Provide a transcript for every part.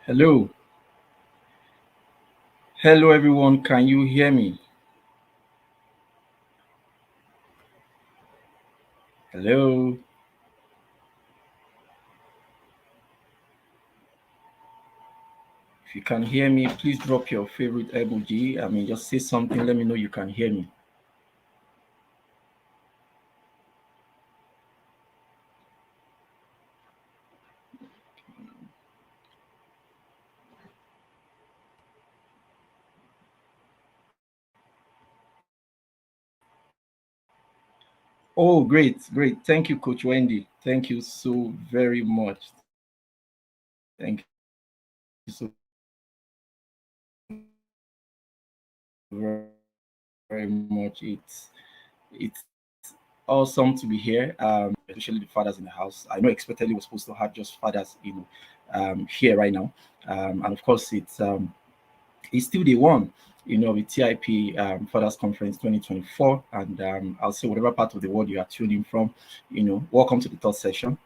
Hello. Hello, everyone. Can you hear me? Hello. If you can hear me, please drop your favorite emoji. Just say something. Let me know you can hear me. Oh, great, great. Thank you, Coach Wendy. Thank you so very much. Thank you so very, very much. It's awesome to be here. Especially the fathers in the house. I know expectedly we're supposed to have just fathers, here right now. And of course, it's still the one, with TIP Fathers Conference 2024. And I'll say whatever part of the world you are tuning from, welcome to the third session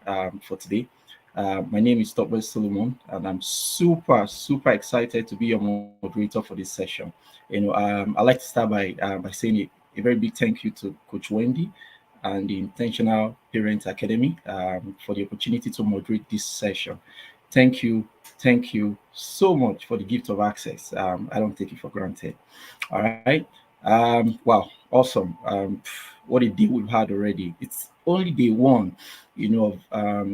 for today. My name is Topwell Solomon, and I'm super, super excited to be your moderator for this session. I'd like to start by saying a very big thank you to Coach Wendy and the Intentional Parent Academy for the opportunity to moderate this session. Thank you. Thank you so much for the gift of access. I don't take it for granted. All right. Wow. Awesome. What a day we've had already. It's only day one, of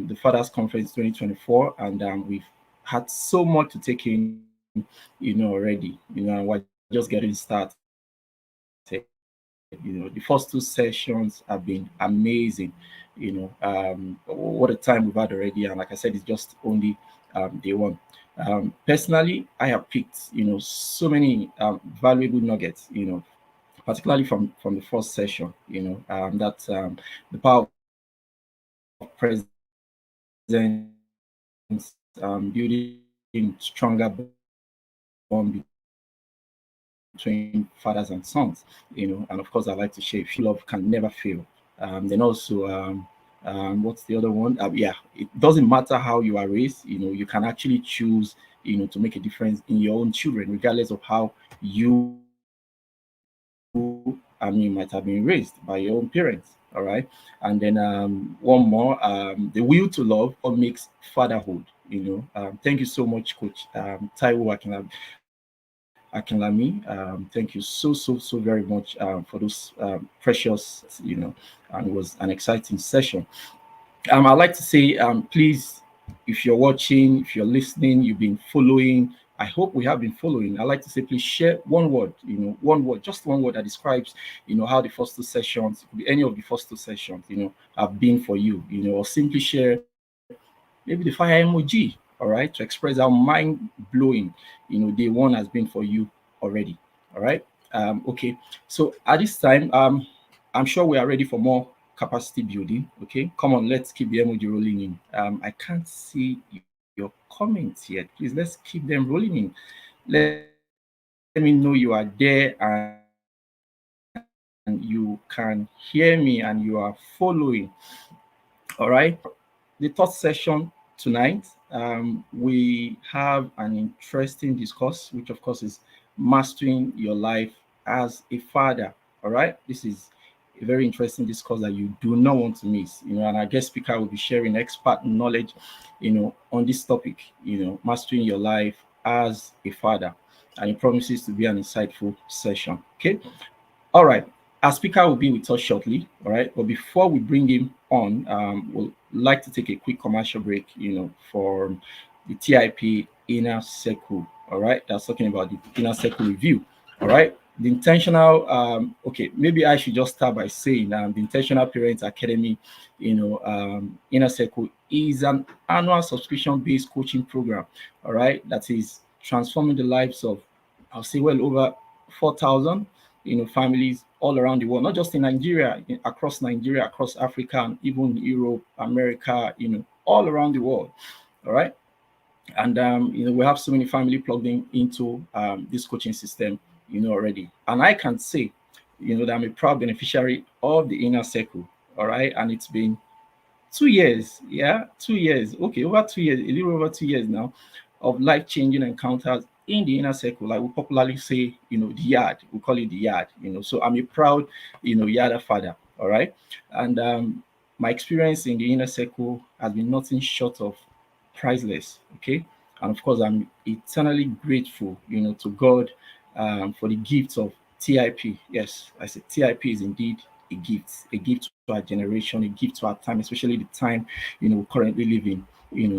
the Fathers Conference 2024, and we've had so much to take in, already. And we're just getting started. The first two sessions have been amazing. What a time we've had already, and like I said, it's just only day one. Personally, I have picked so many valuable nuggets, particularly from the first session. That the power of presence, building stronger bond between fathers and sons, and of course, I like to share if love can never fail. Then also, what's the other one? Yeah, it doesn't matter how you are raised, you can actually choose, to make a difference in your own children, regardless of how you, might have been raised by your own parents. All right. And then one more, the will to love what makes fatherhood. Thank you so much, Coach Taiwo Akinlami. Thank you so very much for those precious, and it was an exciting session. I'd like to say, please, if you're watching, if you're listening, you've been following. I hope we have been following. I'd like to say, please share one word, one word, just one word that describes, how the first two sessions, it could be any of the first two sessions, have been for you, or simply share maybe the fire emoji, all right, to express how mind blowing, day one has been for you already. All right. Okay. So at this time, I'm sure we are ready for more capacity building. Okay. Come on, let's keep the emoji rolling in. I can't see your comments yet. Please let's keep them rolling in. Let me know you are there and you can hear me and you are following. All right. The third session tonight, we have an interesting discourse, which of course is mastering your life as a father. All right, this is a very interesting discourse that you do not want to miss. And our guest speaker will be sharing expert knowledge, on this topic. Mastering your life as a father, and it promises to be an insightful session. Okay, all right. Our speaker will be with us shortly. All right. But before we bring him on, we'll like to take a quick commercial break, for the TIP Inner Circle. All right. That's talking about the Inner Circle review. All right. The intentional, okay, maybe I should just start by saying the Intentional Parents Academy, Inner Circle is an annual subscription based coaching program. All right. That is transforming the lives of, I'll say, well over 4,000 families all around the world, not just in Nigeria, Nigeria, across Africa, and even Europe, America, all around the world. All right. And we have so many family plugged into this coaching system, already. And I can say, that I'm a proud beneficiary of the Inner Circle. All right. And it's been 2 years. Yeah, 2 years. Okay, over 2 years, a little over 2 years now of life-changing encounters in the inner circle, like we popularly say, the yard. We call it the yard. So I'm a proud, yarder father. All right, and my experience in the inner circle has been nothing short of priceless. Okay, and of course I'm eternally grateful, to God for the gift of TIP. Yes, I said TIP is indeed a gift to our generation, a gift to our time, especially the time we currently live in,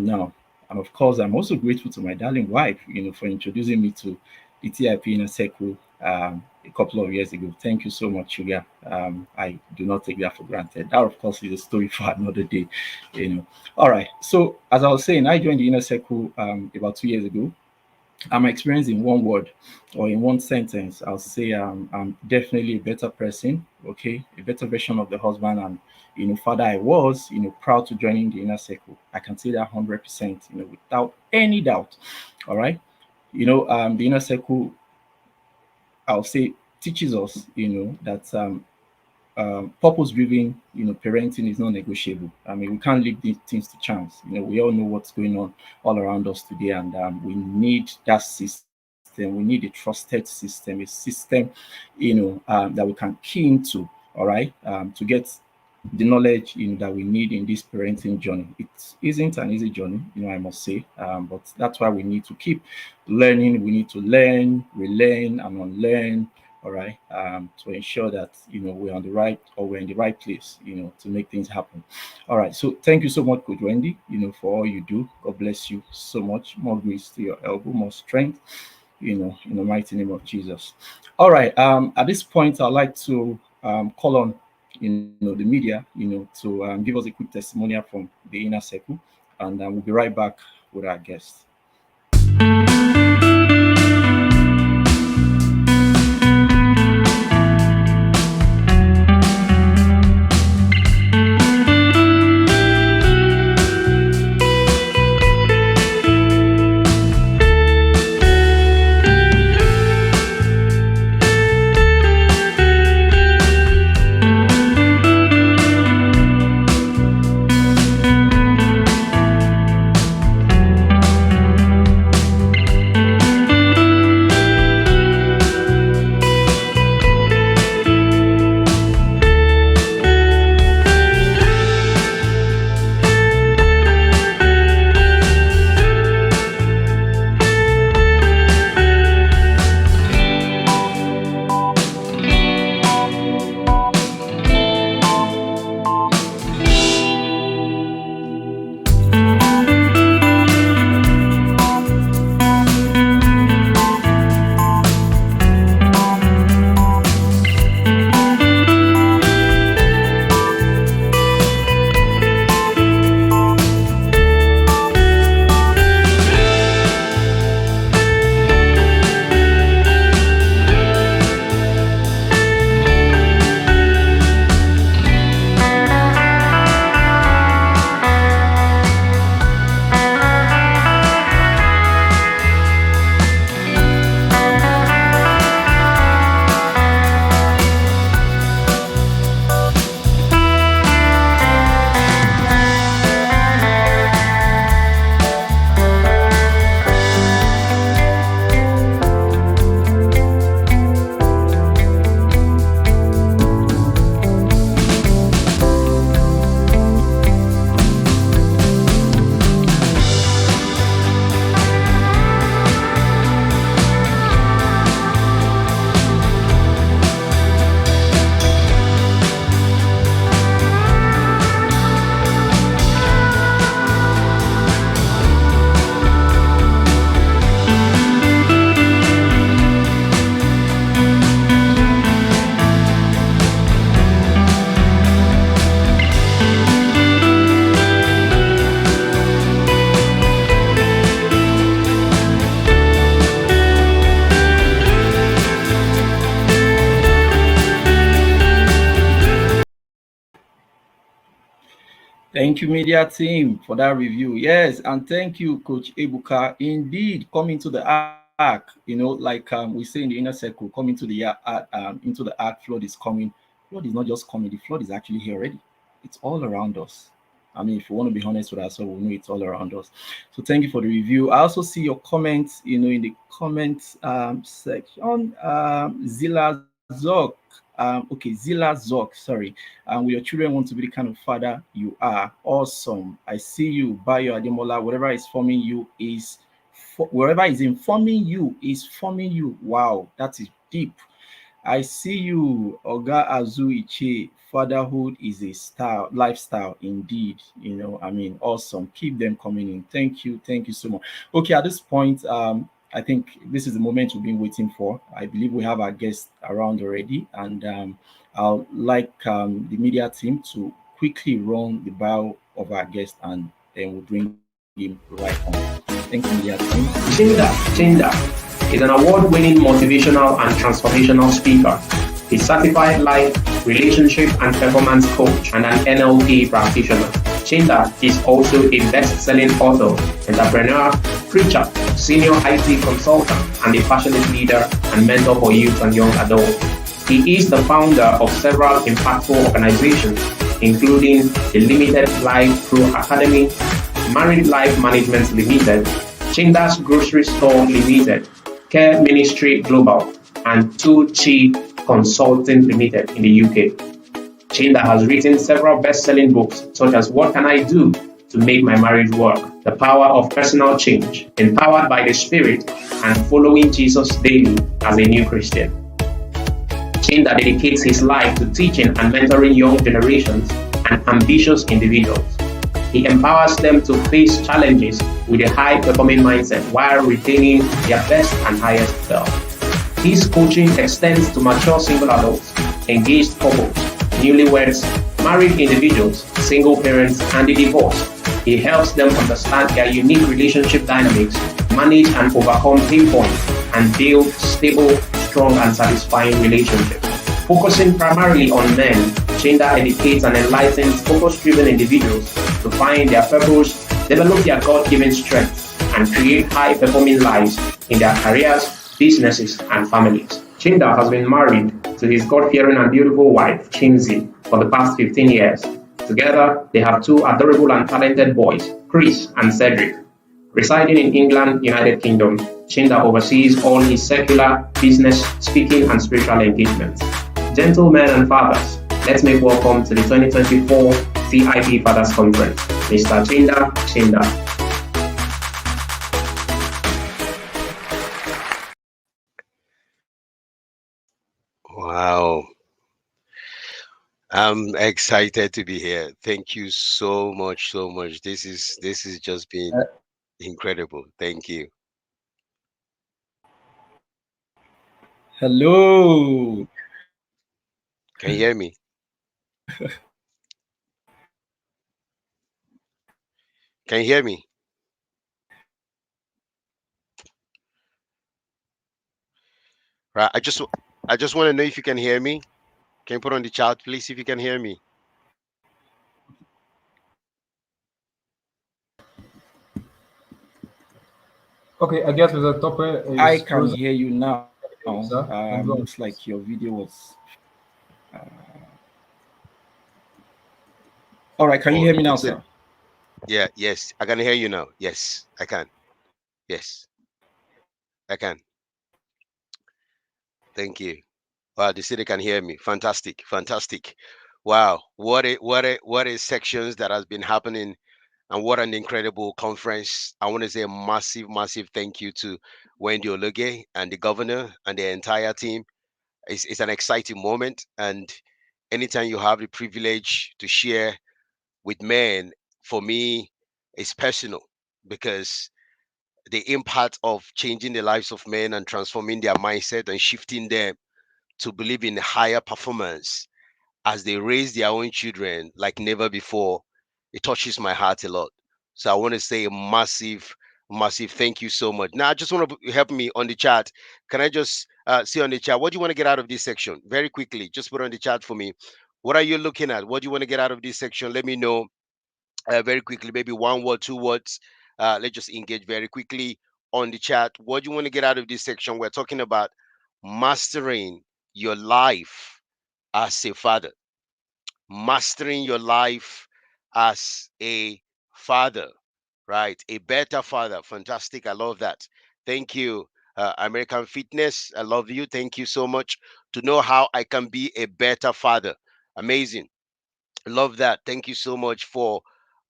now. And of course, I'm also grateful to my darling wife, for introducing me to the TIP inner circle a couple of years ago. Thank you so much, Sugar. I do not take that for granted. That, of course, is a story for another day. All right. So, as I was saying, I joined the inner circle about 2 years ago. My experience in one word or in one sentence, I'll say I'm definitely a better person, okay, a better version of the husband and father I was, proud to joining the inner circle. I can say that 100%, without any doubt. All right, the inner circle, I'll say, teaches us, that purpose driven parenting is non negotiable. I mean, we can't leave these things to chance. We all know what's going on all around us today, and we need that system. We need a trusted system, a system that we can key into, all right, to get the knowledge that we need in this parenting journey. It isn't an easy journey, I must say, but that's why we need to keep learning. We need to learn, relearn, and unlearn, all right, to ensure that we're on the right, or we're in the right place, to make things happen. All right, so thank you so much, Coach Wendy, for all you do. God bless you so much. More grace to your elbow, more strength, in the mighty name of Jesus. All right, at this point, I'd like to call on the media, to give us a quick testimonial from the inner circle, and we'll be right back with our guest. Thank you, media team, for that review. Yes, and thank you, Coach Ebuka. Indeed, coming to the arc, like we say in the inner circle, coming to the into the ark. Flood is coming. Flood is not just coming. The flood is actually here already. It's all around us. I mean, if we want to be honest with ourselves, we know it's all around us. So thank you for the review. I also see your comments, in the comments section. Zilla Zok, okay, Zilla Zok, sorry. Will your children want to be the kind of father you are? Awesome. I see you, Bayo Ademola. Whatever is forming you is, wherever is informing you is forming you. Wow, that is deep. I see you, Oga Azu Iche. Fatherhood is a style, lifestyle indeed. I mean, awesome. Keep them coming in. Thank you so much. Okay, at this point, I think this is the moment we've been waiting for. I believe we have our guest around already, and I'll like the media team to quickly run the bio of our guest, and then we'll bring him right on. Thank you, media team. Chinda is an award-winning motivational and transformational speaker, a certified life, relationship and performance coach, and an NLP practitioner. Chinda is also a best-selling author, entrepreneur, preacher, senior IT consultant, and a passionate leader and mentor for youth and young adults. He is the founder of several impactful organizations, including the Limited Life Pro Academy, Married Life Management Limited, Chinda's Grocery Store Limited, Care Ministry Global, and 2Chi Consulting Limited in the UK. Chinda has written several best-selling books such as What Can I Do to Make My Marriage Work? The Power of Personal Change, Empowered by the Spirit, and Following Jesus Daily as a New Christian. Chinda dedicates his life to teaching and mentoring young generations and ambitious individuals. He empowers them to face challenges with a high-performing mindset while retaining their best and highest self. His coaching extends to mature single adults, engaged couples, newlyweds, married individuals, single parents, and the divorced. He helps them understand their unique relationship dynamics, manage and overcome pain points, and build stable, strong, and satisfying relationships. Focusing primarily on men, Chinda educates and enlightens focus-driven individuals to find their purpose, develop their God-given strength, and create high-performing lives in their careers, businesses, and families. Chinda has been married to his God-fearing and beautiful wife, Chinzi, for the past 15 years. Together, they have two adorable and talented boys, Chris and Cedric. Residing in England, United Kingdom, Chinda oversees all his secular, business, speaking, and spiritual engagements. Gentlemen and fathers, let's make welcome to the 2024 CIP Fathers Conference, Mr. Chinda. Wow. I'm excited to be here. Thank you so much, so much. This is just been incredible. Thank you. Hello. Can you hear me? Can you hear me? Right. I just want to know if you can hear me. Can you put on the chat, please, if you can hear me? Okay, I guess Mr. Tope I is can closer. hear you now. Sir, can go on, Looks please. like your video was. All right. Can you Oh, hear me now, it's a sir? yeah, yes. I can hear you now. Yes, I can. Yes, I can. Thank you. Wow, the city can hear me. Fantastic, fantastic. Wow, what a sections that has been happening, and what an incredible conference. I want to say a massive, massive thank you to Wendy Ologe and the governor and the entire team. It's an exciting moment, and anytime you have the privilege to share with men, for me, it's personal, because the impact of changing the lives of men and transforming their mindset and shifting them to believe in higher performance as they raise their own children like never before, it touches my heart a lot. So I want to say a massive, massive thank you so much. Now, I just want to help me on the chat. Can I just see on the chat? What do you want to get out of this section? Very quickly, just put on the chat for me. What are you looking at? What do you want to get out of this section? Let me know very quickly, maybe one word, two words. Let's just engage very quickly on the chat. What do you want to get out of this section? We're talking about mastering your life as a father, mastering your life as a father, right? A better father. Fantastic. I love that. Thank you, American Fitness. I love you. Thank you so much. To know how I can be a better father. Amazing. Love that. Thank you so much for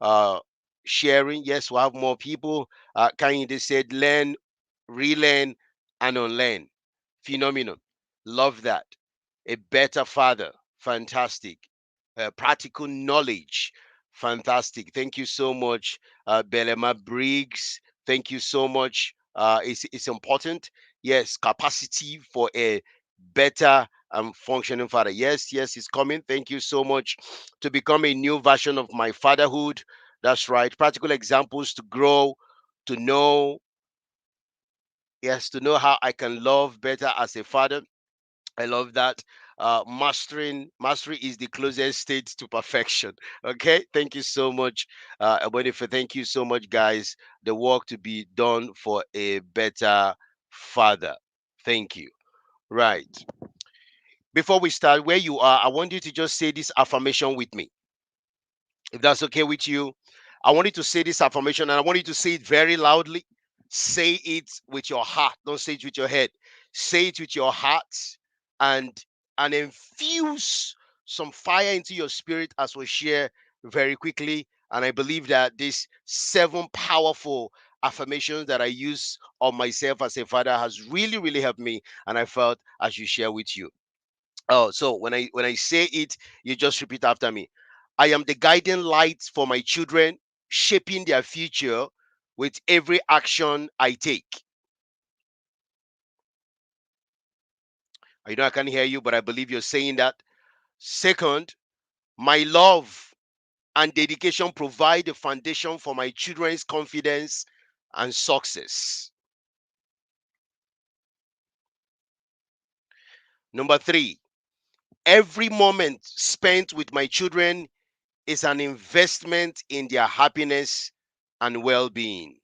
uh, sharing. Yes, we'll have more people. Kanye said, learn, relearn, and unlearn. Phenomenal. Love that. A better father. Fantastic. Practical knowledge. Fantastic. Thank you so much, Belema Briggs. Thank you so much. It's important. Yes, capacity for a better functioning father. Yes, yes, it's coming. Thank you so much. To become a new version of my fatherhood. That's right. Practical examples to grow, to know, yes, to know how I can love better as a father. I love that. Mastery is the closest state to perfection. Okay, thank you so much, Abonife. Thank you so much, guys. The work to be done for a better father. Thank you. Right. Before we start, where you are, I want you to just say this affirmation with me, if that's okay with you. I want you to say this affirmation and I want you to say it very loudly. Say it with your heart. Don't say it with your head. Say it with your heart and infuse some fire into your spirit as we share very quickly. And I believe that these 7 powerful affirmations that I use on myself as a father has really, really helped me. And I felt I should share with you. Oh, so when I say it, you just repeat after me. I am the guiding light for my children, shaping their future with every action I take. I know I can't hear you, but I believe you're saying that. Second, my love and dedication provide the foundation for my children's confidence and success. Number 3, every moment spent with my children is an investment in their happiness and well-being.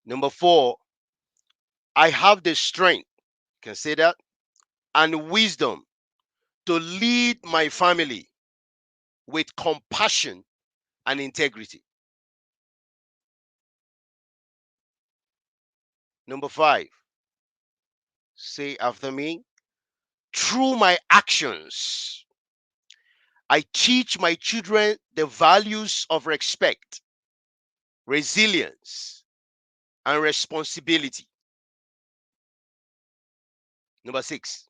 Number 4, I have the strength, you can say that, and wisdom to lead my family with compassion and integrity. Number 5, say after me, through my actions, I teach my children the values of respect, resilience, and responsibility. Number 6,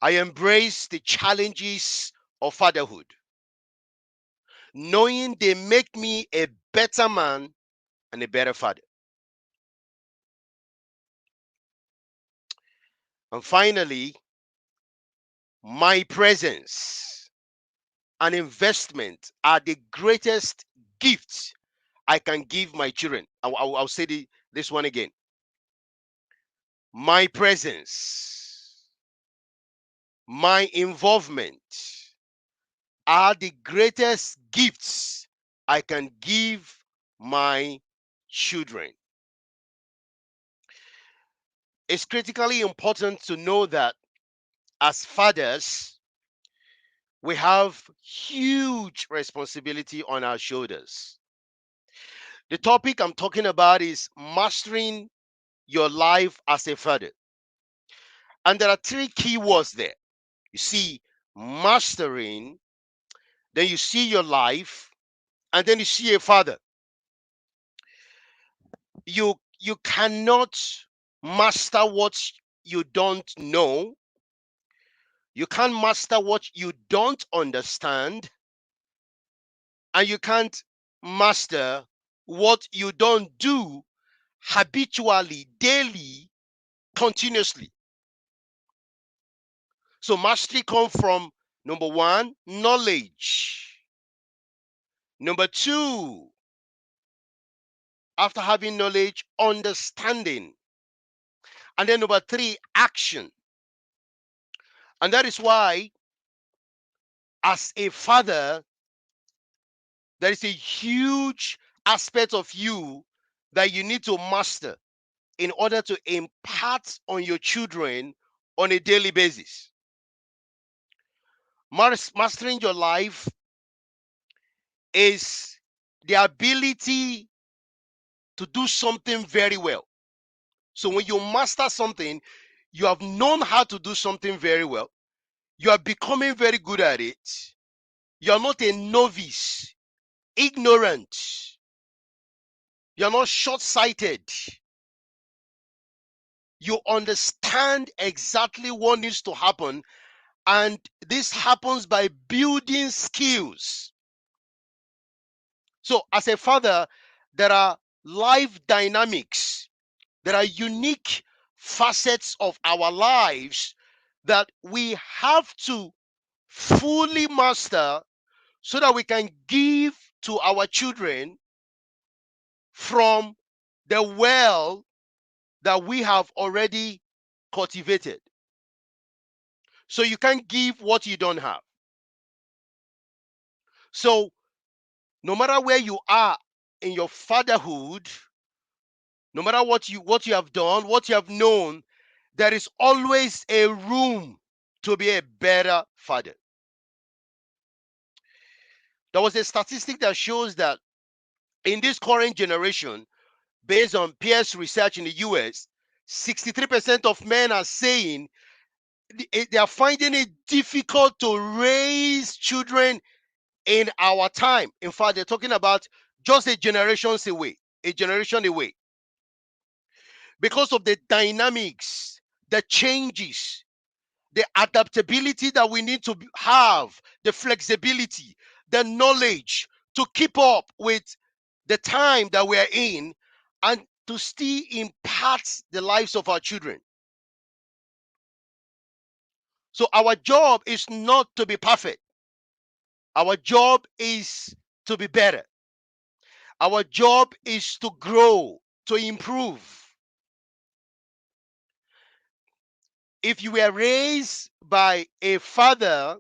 I embrace the challenges of fatherhood, knowing they make me a better man and a better father. And finally, my presence and investment are the greatest gifts I can give my children. I'll say this one again. My presence, my involvement are the greatest gifts I can give my children. It's critically important to know that as fathers, we have huge responsibility on our shoulders. The topic I'm talking about is mastering your life as a father. And there are 3 key words there. You see mastering, then you see your life, and then you see a father. You cannot master what you don't know. You can't master what you don't understand, and you can't master what you don't do habitually, daily, continuously. So mastery comes from number 1, knowledge. Number 2, after having knowledge, understanding. And then number 3, action. And that is why, as a father, there is a huge aspect of you that you need to master in order to impart on your children on a daily basis. Mastering your life is the ability to do something very well. So when you master something, you have known how to do something very well. You are becoming very good at it. You are not a novice, ignorant. You are not short-sighted. You understand exactly what needs to happen, and this happens by building skills. So as a father, there are life dynamics. There are unique facets of our lives that we have to fully master so that we can give to our children from the well that we have already cultivated. So you can't give what you don't have. So no matter where you are in your fatherhood, no matter what you have done, what you have known, there is always a room to be a better father. There was a statistic that shows that in this current generation, based on Pierce research in the US, 63% of men are saying they are finding it difficult to raise children in our time. In fact, they're talking about just a generation away, because of the dynamics, the changes, the adaptability that we need to have, the flexibility, the knowledge to keep up with the time that we are in and to still impact the lives of our children. So our job is not to be perfect. Our job is to be better. Our job is to grow, to improve. If you were raised by a father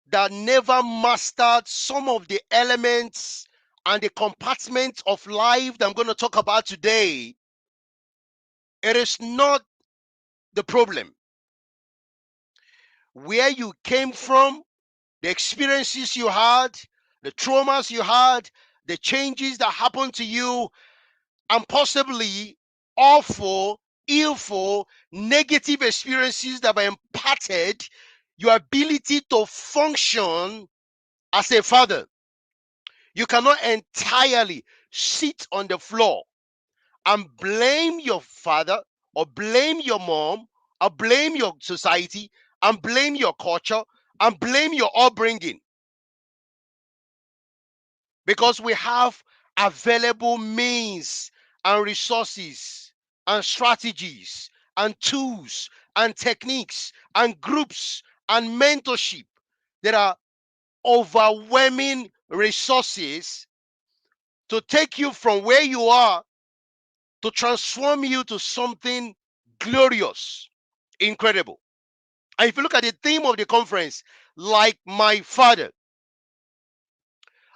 that never mastered some of the elements and the compartments of life that I'm going to talk about today, it is not the problem. Where you came from, the experiences you had, the traumas you had, the changes that happened to you, and possibly awful, illful, negative experiences that were imparted your ability to function as a father. You cannot entirely sit on the floor and blame your father or blame your mom or blame your society and blame your culture and blame your upbringing, because we have available means and resources and strategies and tools and techniques and groups and mentorship. There are overwhelming resources to take you from where you are to transform you to something glorious, incredible. And if you look at the theme of the conference, like my father,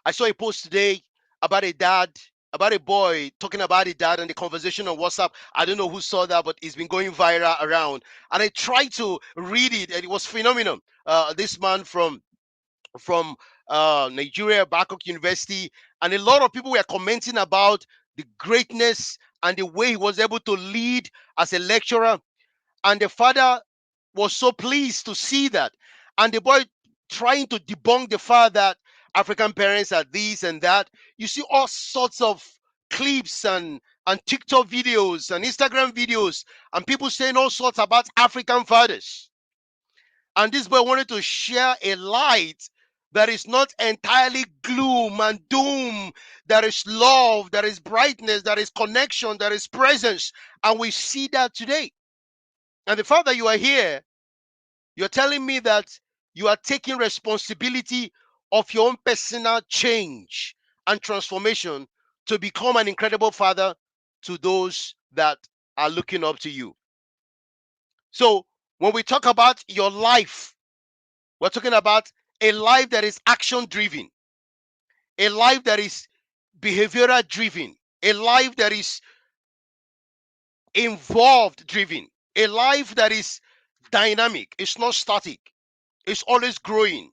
I saw a post today about a dad, about a boy talking about a dad and the conversation on WhatsApp. I don't know who saw that, but it's been going viral around. And I tried to read it, and it was phenomenal. This man from Nigeria, Bangkok University, and a lot of people were commenting about the greatness and the way he was able to lead as a lecturer. And the father was so pleased to see that. And the boy trying to debunk the fact that African parents are this and that. You see all sorts of clips and TikTok videos and Instagram videos and people saying all sorts about African fathers. And this boy wanted to share a light that is not entirely gloom and doom. There is love, there is brightness, there is connection, there is presence. And we see that today. And the fact that you are here, you're telling me that you are taking responsibility of your own personal change and transformation to become an incredible father to those that are looking up to you. So when we talk about your life, we're talking about a life that is action driven, a life that is behavioral driven, a life that is involved driven, a life that is dynamic. It's not static. It's always growing.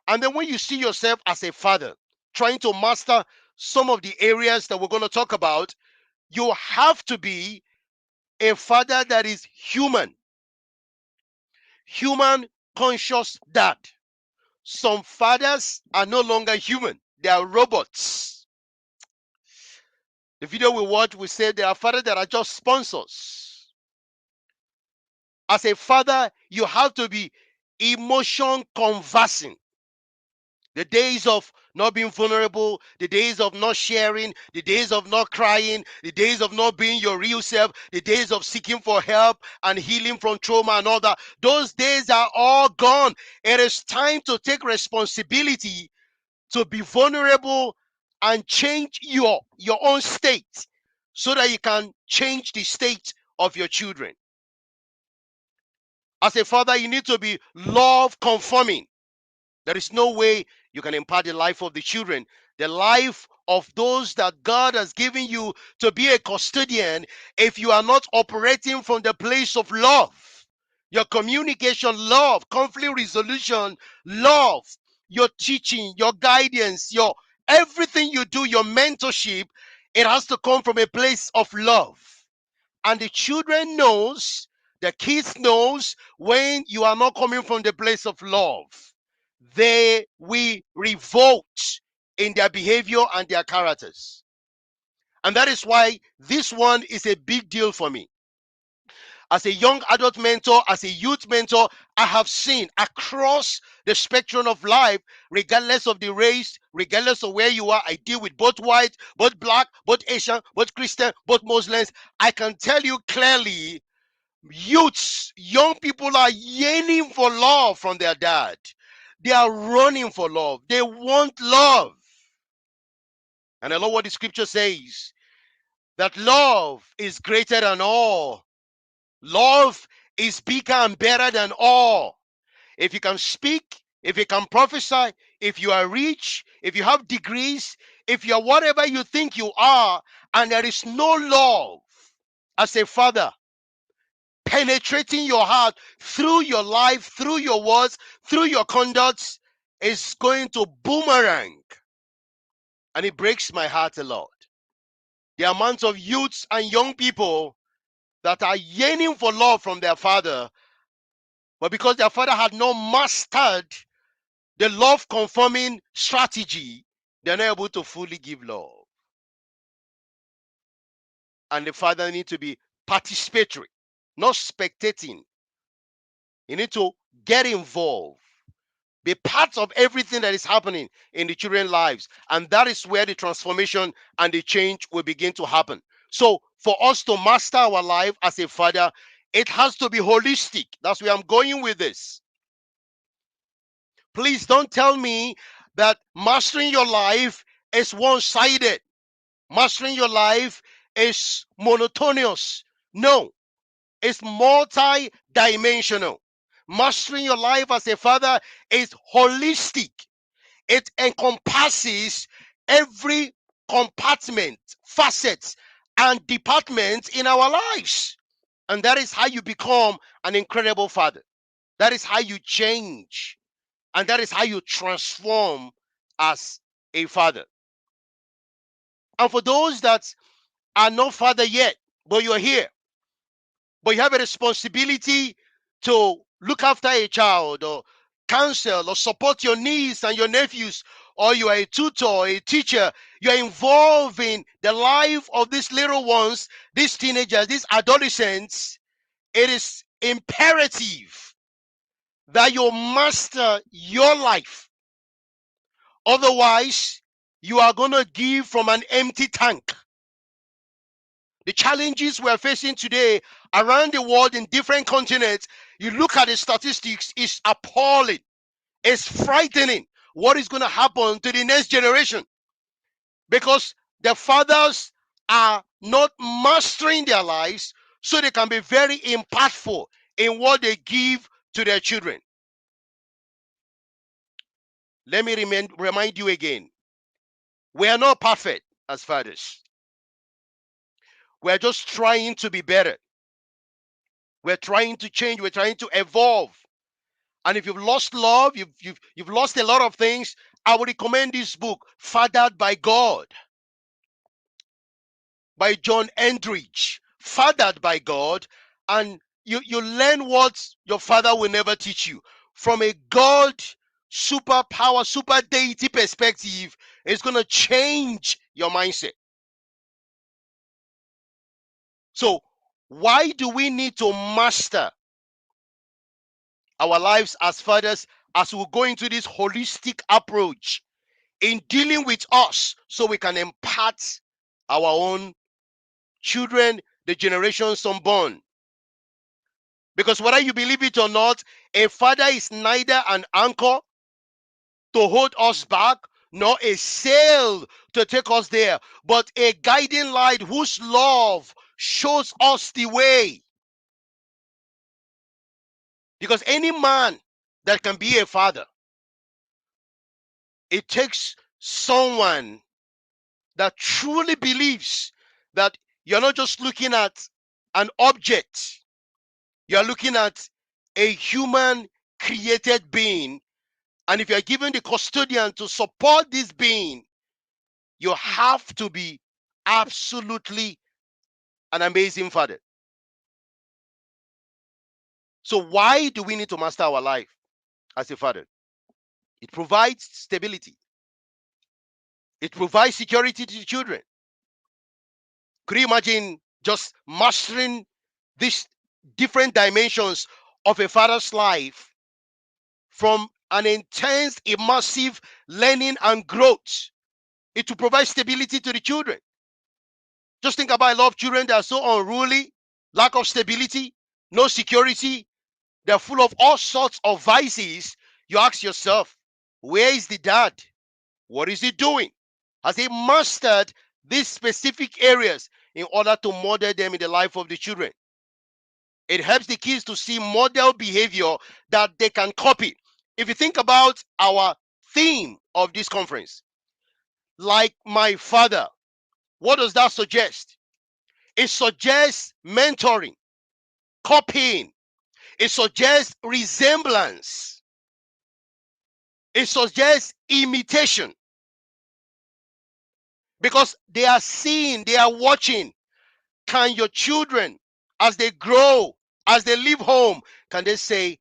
And then when you see yourself as a father trying to master some of the areas that we're going to talk about, you have to be a father that is human, human conscious dad. Some fathers are no longer human, they are robots. The video we watch, we say there are fathers that are just sponsors. As a father, you have to be emotion conversing. The days of not being vulnerable, the days of not sharing, the days of not crying, the days of not being your real self, the days of seeking for help and healing from trauma and all that, those days are all gone. It is time to take responsibility to be vulnerable and change your own state so that you can change the state of your children. As a father, you need to be love conforming. There is no way you can impart the life of the children, the life of those that God has given you to be a custodian, if you are not operating from the place of love. Your communication, love, conflict resolution, love, your teaching, your guidance, your everything you do, your mentorship, it has to come from a place of love. And the children knows, the kids knows when you are not coming from the place of love. They will revolt in their behavior and their characters. And that is why this one is a big deal for me. As a young adult mentor, as a youth mentor, I have seen across the spectrum of life, regardless of the race, regardless of where you are, I deal with both white, both black, both Asian, both Christian, both Muslims. I can tell you clearly, youths, young people are yearning for love from their dad. They are running for love. They want love. And I love what the scripture says, that love is greater than all. Love is bigger and better than all. If you can speak, if you can prophesy, if you are rich, if you have degrees, if you are whatever you think you are, and there is no love as a father penetrating your heart through your life, through your words, through your conduct, is going to boomerang. And it breaks my heart a lot. The amount of youths and young people that are yearning for love from their father, but because their father had not mastered the love conforming strategy, they're not able to fully give love. And the father needs to be participatory, not spectating. You need to get involved, be part of everything that is happening in the children's lives. And that is where the transformation and the change will begin to happen. So for us to master our life as a father, it has to be holistic. That's where I'm going with this. Please don't tell me that mastering your life is one-sided. Mastering your life is monotonous. No, it's multi-dimensional. Mastering your life as a father is holistic. It encompasses every compartment, facets, and department in our lives. And that is how you become an incredible father. That is how you change. And that is how you transform as a father. And for those that are not father yet, but you're here, but you have a responsibility to look after a child or counsel or support your niece and your nephews, or you are a tutor, a teacher, you're involved in the life of these little ones, these teenagers, these adolescents, it is imperative that you master your life. Otherwise, you are going to give from an empty tank. The challenges we're facing today around the world in different continents, you look at the statistics, it's appalling. It's frightening what is going to happen to the next generation, because the fathers are not mastering their lives so they can be very impactful in what they give to their children. Let me remind you again, we are not perfect as fathers. We're just trying to be better. We're trying to change. We're trying to evolve. And if you've lost love, you've lost a lot of things, I would recommend this book, Fathered by God, by John Endridge. Fathered by God, and you learn what your father will never teach you. From a God superpower, super deity perspective, it's going to change your mindset. So, why do we need to master our lives as fathers as we go into this holistic approach in dealing with us so we can impart our own children, the generations unborn? Because whether you believe it or not, a father is neither an anchor to hold us back nor a sail to take us there, but a guiding light whose love shows us the way. Because any man that can be a father, it takes someone that truly believes that you're not just looking at an object, you're looking at a human created being. And if you're given the custodian to support this being, you have to be absolutely an amazing father. So, why do we need to master our life as a father? It provides stability, it provides security to the children. Could you imagine just mastering these different dimensions of a father's life, from an intense, immersive learning and growth? It will provide stability to the children. Just think about a lot of children that are so unruly, lack of stability, no security. They're full of all sorts of vices. You ask yourself, where is the dad? What is he doing? Has he mastered these specific areas in order to model them in the life of the children? It helps the kids to see model behavior that they can copy. If you think about our theme of this conference, like my father, what does that suggest? It suggests mentoring, copying. It suggests resemblance. It suggests imitation. Because they are seeing, they are watching. Can your children, as they grow, as they leave home, can they say,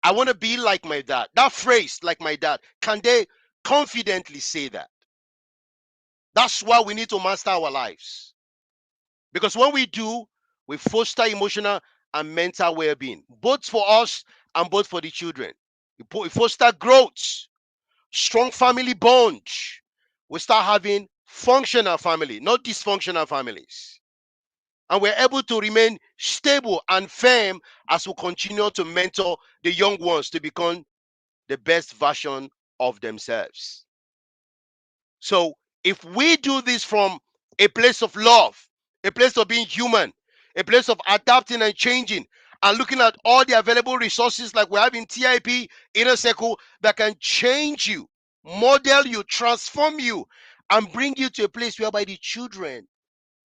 I want to be like my dad? That phrase, like my dad, can they confidently say that? That's why we need to master our lives. Because when we do, we foster emotional and mental well-being, both for us and both for the children. We foster growth, strong family bonds. We start having functional family, not dysfunctional families. And we're able to remain stable and firm as we continue to mentor the young ones to become the best version of themselves. So if we do this from a place of love, a place of being human, a place of adapting and changing, and looking at all the available resources like we have in TIP, Inner Circle, that can change you, model you, transform you, and bring you to a place whereby the children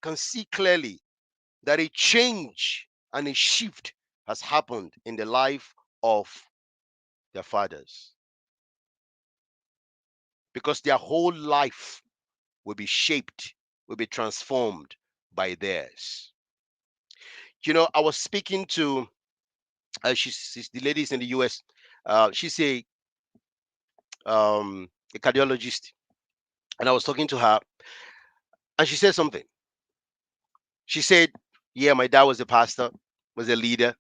can see clearly that a change and a shift has happened in the life of their fathers, because their whole life will be shaped, will be transformed by theirs. You know, I was speaking to she's the ladies in the US. She's a cardiologist, and I was talking to her, and she said something. She said, "Yeah, my dad was a pastor, was a leader,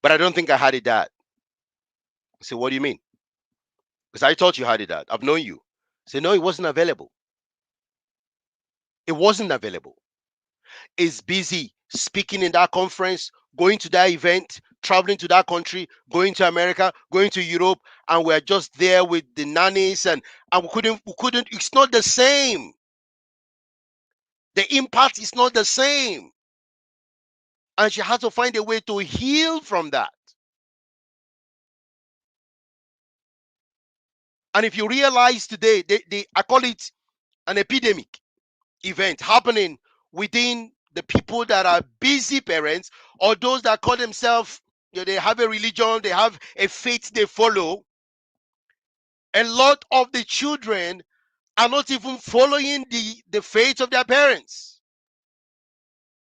but I don't think I had a dad." I said, "What do you mean?" Because I thought you had a dad. I've known you. I said, "No, it wasn't available. It wasn't available. Is busy speaking in that conference, going to that event, traveling to that country, going to America, going to Europe, and we're just there with the nannies, and we couldn't, it's not the same. The impact is not the same." And she had to find a way to heal from that. And if you realize today, I call it an epidemic event happening within the people that are busy parents, or those that call themselves they have a religion, they have a faith they follow. A lot of the children are not even following the faith of their parents.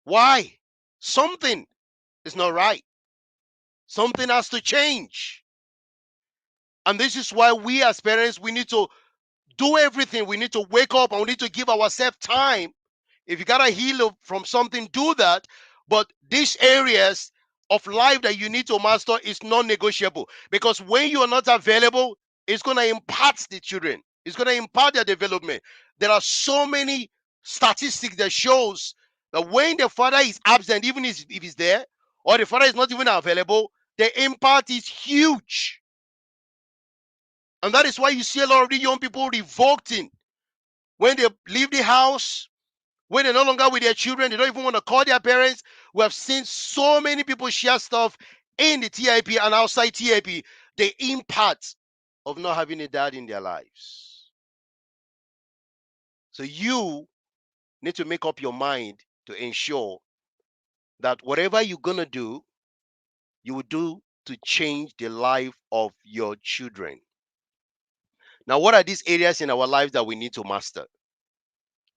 Why? Something is not right. Something has to change. And this is why we as parents, we need to do everything. We need to wake up and we need to give ourselves time. If you gotta heal from something, do that. But these areas of life that you need to master is non-negotiable, because when you are not available, it's gonna impact the children. It's gonna impact their development. There are so many statistics that shows that when the father is absent, even if he's there, or the father is not even available, the impact is huge. And that is why you see a lot of the young people revolting when they leave the house, when they're no longer with their children. They don't even want to call their parents. We have seen so many people share stuff in the TIP and outside TIP. The impact of not having a dad in their lives. So you need to make up your mind to ensure that whatever you're going to do, you will do to change the life of your children. Now, what are these areas in our lives that we need to master?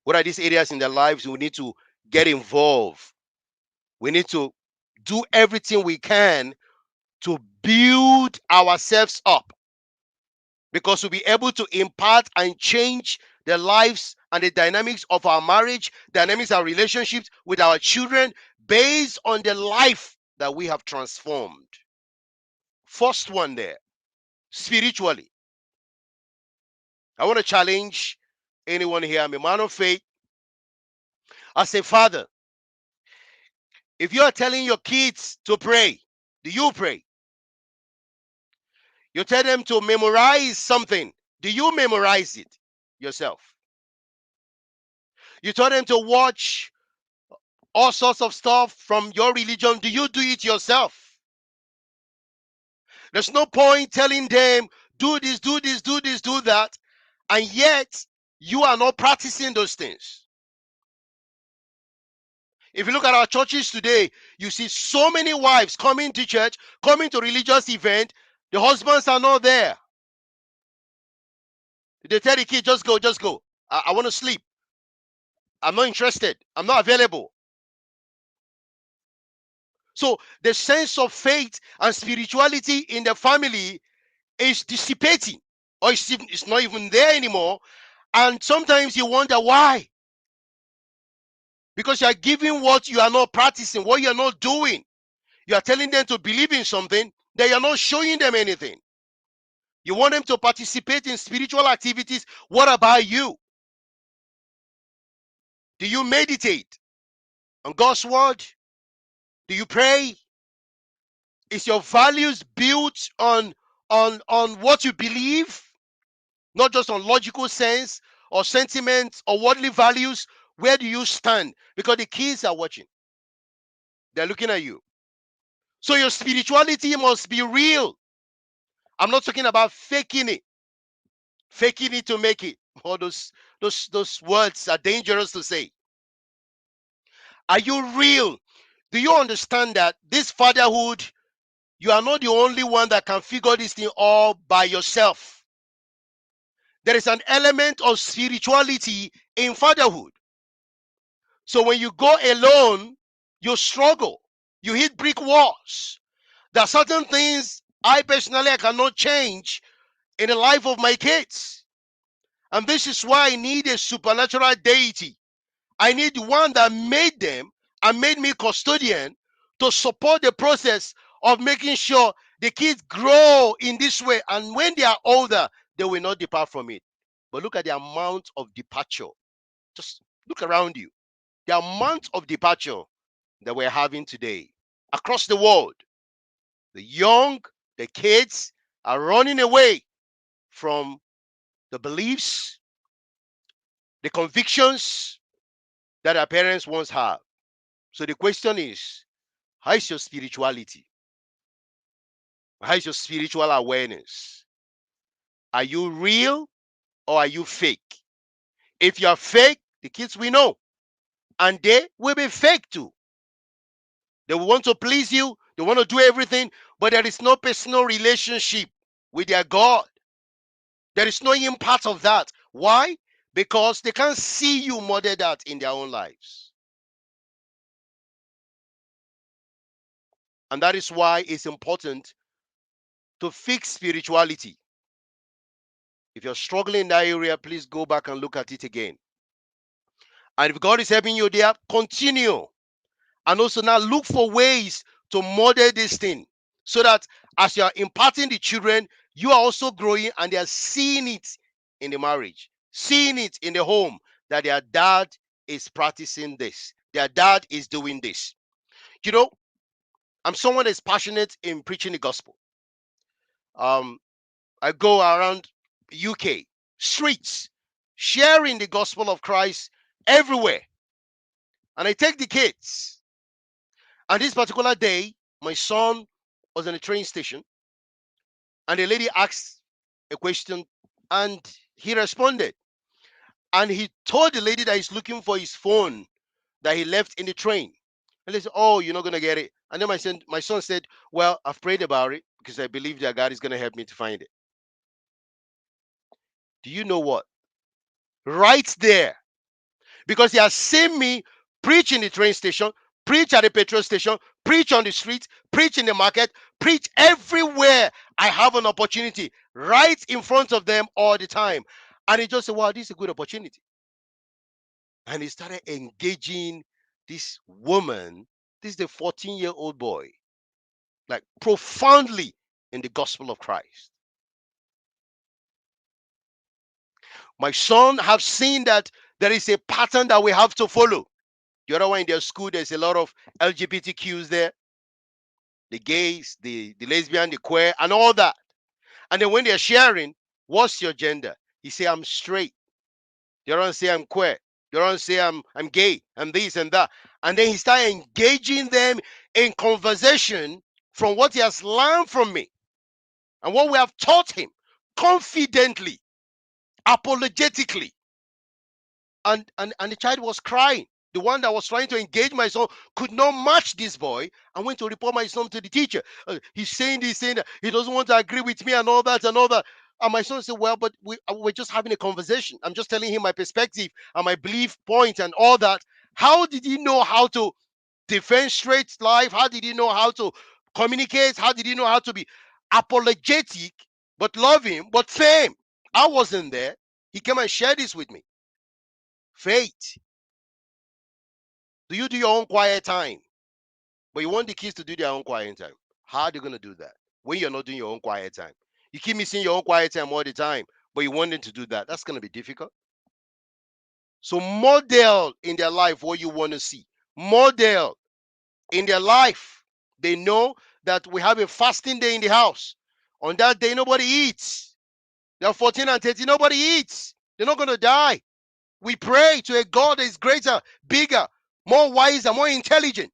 What are these areas in their lives we need to get involved? We need to do everything we can to build ourselves up, because we'll be able to impart and change the lives and the dynamics of our marriage, dynamics of our relationships with our children, based on the life that we have transformed. First one there, spiritually. I want to challenge anyone here. I'm a man of faith. As a father, if you are telling your kids to pray, do you pray? You tell them to memorize something, do you memorize it yourself? You tell them to watch all sorts of stuff from your religion, do you do it yourself? There's no point telling them, do this, do this, do this, do that, and yet you are not practicing those things. If you look at our churches today, you see so many wives coming to church, coming to religious event, the husbands are not there. They tell the kid, just go, just go. I want to sleep. I'm not interested. I'm not available. So the sense of faith and spirituality in the family is dissipating, or it's not even there anymore. And sometimes you wonder why. Because you are giving what you are not practicing, what you are not doing. You are telling them to believe in something that you are not showing them anything. You want them to participate in spiritual activities. What about you? Do you meditate on God's word? Do you pray? Is your values built on what you believe, not just on logical sense or sentiments or worldly values? Where do you stand? Because the kids are watching. They're looking at you. So your spirituality must be real. I'm not talking about faking it to make it. All those words are dangerous to say. Are you real? Do you understand that this fatherhood, you are not the only one that can figure this thing all by yourself? There is an element of spirituality in fatherhood. So when you go alone, you struggle. You hit brick walls. There are certain things I cannot change in the life of my kids. And this is why I need a supernatural deity. I need one that made them and made me custodian to support the process of making sure the kids grow in this way. And when they are older, they will not depart from it. But look at the amount of departure. Just look around you. The amount of departure that we're having today across the world. The young, the kids are running away from the beliefs, the convictions that our parents once had. So the question is, how is your spirituality? How is your spiritual awareness? Are you real or are you fake? If you are fake, the kids will know. And they will be fake too. They will want to please you. They want to do everything, but there is no personal relationship with their God. There is no impact of that. Why? Because they can't see you model that in their own lives. And that is why it's important to fix spirituality. If you're struggling in that area, please go back and look at it again. And if God is helping you there, continue. And also now look for ways to model this thing so that as you are imparting the children, you are also growing and they are seeing it in the marriage, seeing it in the home that their dad is practicing this, their dad is doing this. You know, I'm someone that's passionate in preaching the gospel. I go around UK streets sharing the gospel of Christ everywhere. And I take the kids. And this particular day, my son was in a train station and the lady asked a question and he responded. And he told the lady that he's looking for his phone that he left in the train. And they said, "Oh, you're not going to get it." And then my son said, "Well, I've prayed about it because I believe that God is going to help me to find it." Do you know what? Right there, because he has seen me preach in the train station, preach at the petrol station, preach on the street, preach in the market, preach everywhere I have an opportunity, right in front of them all the time. And he just said, "Wow, this is a good opportunity." And he started engaging this woman, this is a 14-year-old boy, like profoundly in the gospel of Christ. My son have seen that there is a pattern that we have to follow. The other one in their school, there's a lot of LGBTQs there, the gays, the lesbian, the queer, and all that. And then when they're sharing, what's your gender? He say, "I'm straight." The other one say, "I'm queer." The other one say, I'm gay, I'm this and that. And then he started engaging them in conversation from what he has learned from me and what we have taught him confidently, apologetically. And the child was crying. The one that was trying to engage my son could not match this boy and went to report my son to the teacher. He's saying this, saying that he doesn't want to agree with me and all that and all that. And my son said, "Well, but we're just having a conversation. I'm just telling him my perspective and my belief point and all that." How did he know how to defend straight life? How did he know how to communicate? How did he know how to be apologetic, but loving, but firm? I wasn't there. He came and shared this with me. Faith. Do you do your own quiet time? But you want the kids to do their own quiet time. How are they going to do that when you're not doing your own quiet time? You keep missing your own quiet time all the time, but you want them to do that. That's going to be difficult. So model in their life what you want to see. Model in their life. They know that we have a fasting day in the house. On that day, nobody eats. They're 14 and 13. Nobody eats. They're not going to die. We pray to a God that is greater, bigger, more wiser, more intelligent.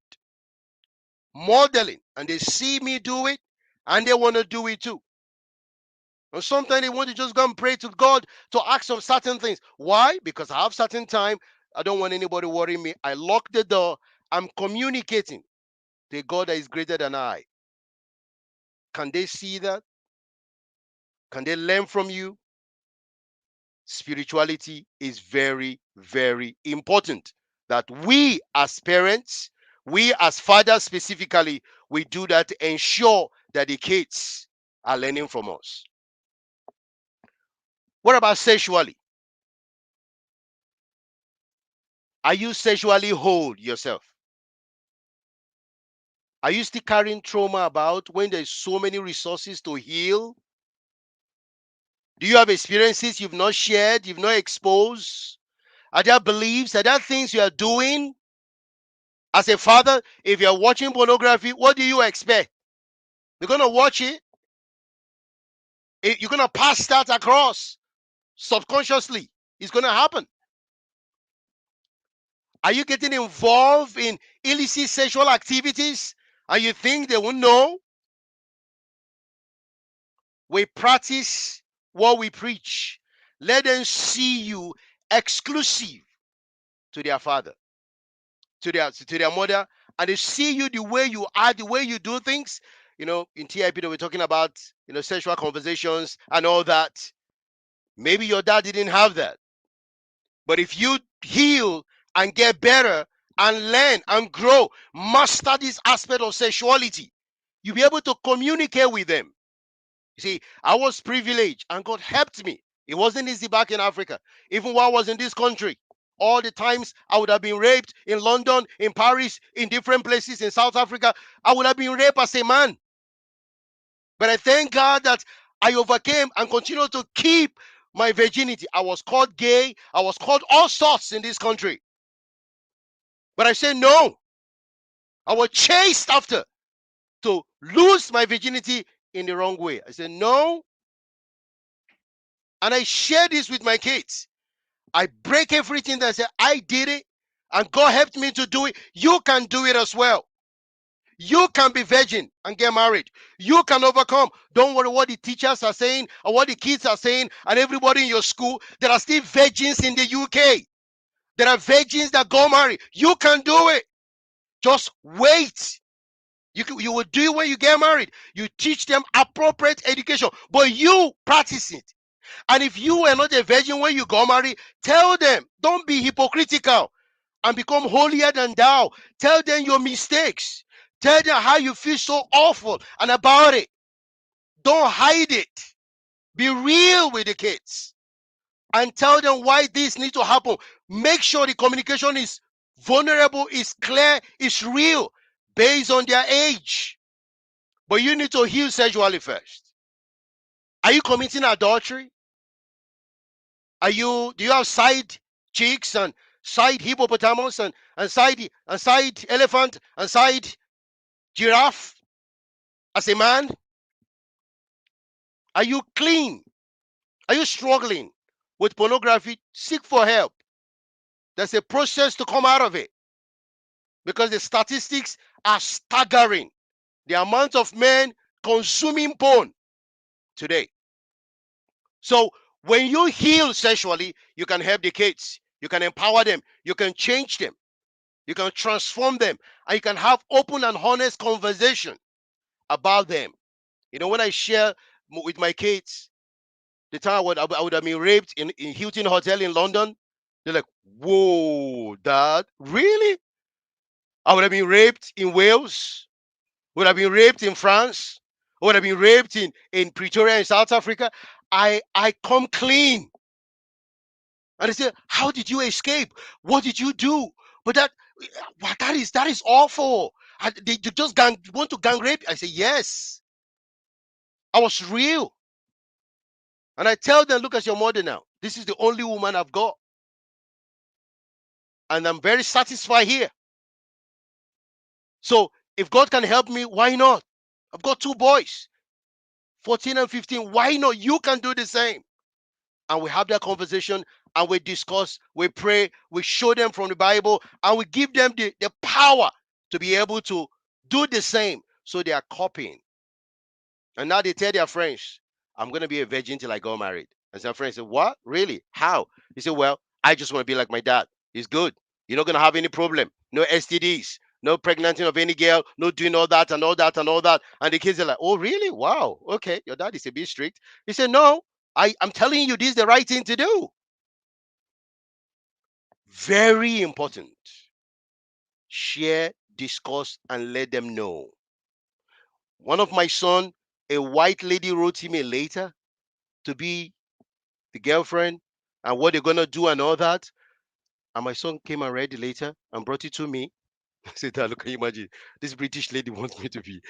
Modeling, and they see me do it and they want to do it too. And sometimes they want to just go and pray to God to ask of certain things. Why? Because I have certain time. I don't want anybody worrying me. I lock the door. I'm communicating to a God that is greater than I. Can they see that? Can they learn from you? Spirituality is very, very important. That we as parents, we as fathers specifically, we do that to ensure that the kids are learning from us. What about sexually? Are you sexually whole yourself? Are you still carrying trauma about when there's so many resources to heal? Do you have experiences you've not shared, you've not exposed? Are there beliefs? Are there things you are doing? As a father, if you're watching pornography, what do you expect? You're going to watch it. You're going to pass that across subconsciously. It's going to happen. Are you getting involved in illicit sexual activities and you think they won't know? We practice what we preach. Let them see you exclusive to their father, to their mother, and they see you the way you are, the way you do things. In TIP, we're talking about, sexual conversations and all that. Maybe your dad didn't have that. But if you heal and get better and learn and grow, master this aspect of sexuality, you'll be able to communicate with them. You see, I was privileged and God helped me. It wasn't easy back in Africa. Even while I was in this country, all the times I would have been raped in London, in Paris, in different places in South Africa, I would have been raped as a man. But I thank God that I overcame and continue to keep my virginity. I was called gay. I was called all sorts in this country. But I said no. I was chased after to lose my virginity in the wrong way. I said no. And I share this with my kids. I break everything that I said I did it and God helped me to do it. You can do it as well. You can be virgin and get married. You can overcome. Don't worry what the teachers are saying or what the kids are saying and everybody in your school. There are still virgins in the UK. There are virgins that got married. You can do it. Just wait. You will do it when you get married. You teach them appropriate education, but you practice it. And if you were not a virgin when you got married, tell them. Don't be hypocritical and become holier than thou. Tell them your mistakes. Tell them how you feel so awful and about it. Don't hide it. Be real with the kids and tell them why this needs to happen. Make sure the communication is vulnerable, is clear, is real, based on their age. But you need to heal sexually first. Are you committing adultery? Do you have side chicks and side hippopotamus and side elephant and side giraffe as a man? Are you clean? Are you struggling with pornography? Seek for help. There's a process to come out of it because the statistics are staggering. The amount of men consuming porn today. So when you heal sexually, you can help the kids. You can empower them. You can change them. You can transform them. And you can have open and honest conversation about them. When I share with my kids, the time I would have been raped in Hilton Hotel in London, they're like, whoa, Dad, really? I would have been raped in Wales, would have been raped in France, would have been raped in Pretoria in South Africa. I come clean. And they say, how did you escape? What did you do? But that is awful. They just want to gang rape. I say, yes. I was real. And I tell them, look at your mother now. This is the only woman I've got. And I'm very satisfied here. So if God can help me, why not? I've got two boys, 14 and 15. Why not? You can do the same. And we have that conversation and we discuss, we pray, we show them from the Bible, and we give them the power to be able to do the same. So they are copying. And now they tell their friends, I'm going to be a virgin till I got married. And some friends say, what? Really? How? He said, well, I just want to be like my dad. He's good. You're not going to have any problem. No STDs, no pregnanting of any girl, no doing all that and all that and all that. And the kids are like, oh, really? Wow. Okay. Your dad is a bit strict. He said, no, I'm telling you, this is the right thing to do. Very important. Share, discuss, and let them know. One of my son, a white lady wrote him a letter to be the girlfriend and what they're gonna do and all that. And my son came and read the letter and brought it to me. I said, "Dad, look, can you imagine? This British lady wants me to be."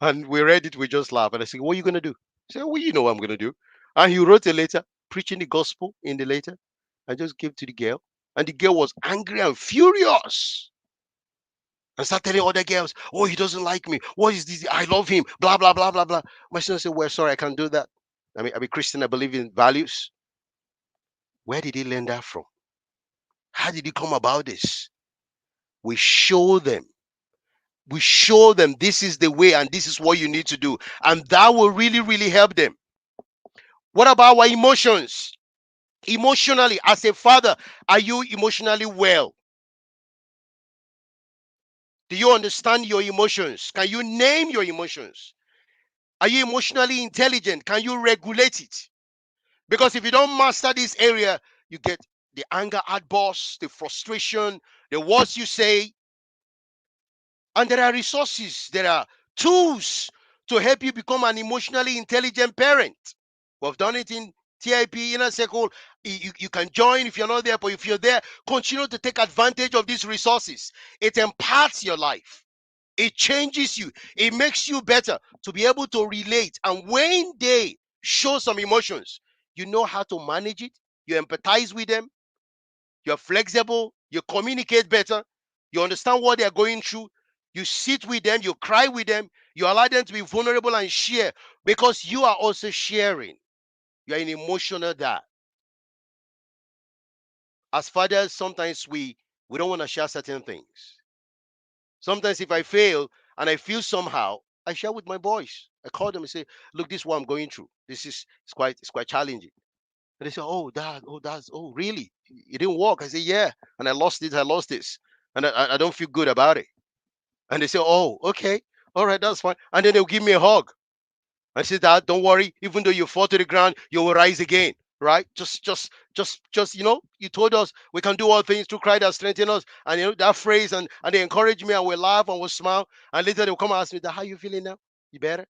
And we read it, we just laughed. And I said, what are you gonna do? He said, well, you know what I'm gonna do. And he wrote a letter preaching the gospel in the letter. I just gave to the girl. And the girl was angry and furious. And start telling other girls, oh, he doesn't like me. What is this? I love him. Blah, blah, blah, blah, blah. My son said, well, sorry, I can't do that. I'm a Christian. I believe in values. Where did he learn that from? How did he come about this? We show them. We show them this is the way and this is what you need to do. And that will really, really help them. What about our emotions? Emotionally, as a father, are you emotionally well? Do you understand your emotions? Can you name your emotions? Are you emotionally intelligent? Can you regulate it? Because if you don't master this area, you get the anger outbursts, the frustration, the words you say. And there are resources, there are tools to help you become an emotionally intelligent parent. We've done it in TIP, Inner Circle. You can join if you're not there, but if you're there, continue to take advantage of these resources. It imparts your life. It changes you. It makes you better to be able to relate. And when they show some emotions, you know how to manage it. You empathize with them. You're flexible. You communicate better. You understand what they're going through. You sit with them. You cry with them. You allow them to be vulnerable and share because you are also sharing. You're an emotional dad. As fathers, sometimes we don't want to share certain things. Sometimes if I fail and I feel somehow, I share with my boys. I call them and say, "Look, this is what I'm going through. This is it's quite challenging." And they say, "Oh, dad, oh, really? It didn't work." I say, "Yeah, and I lost it. I lost this, and I don't feel good about it." And they say, "Oh, okay, all right, that's fine." And then they'll give me a hug. I say, "Dad, don't worry. Even though you fall to the ground, you will rise again." Right? Just you told us we can do all things through Christ that strengthens us, and that phrase, and they encourage me, and we laugh and we smile, and later they'll come and ask me, "Dad, how you feeling now? You better?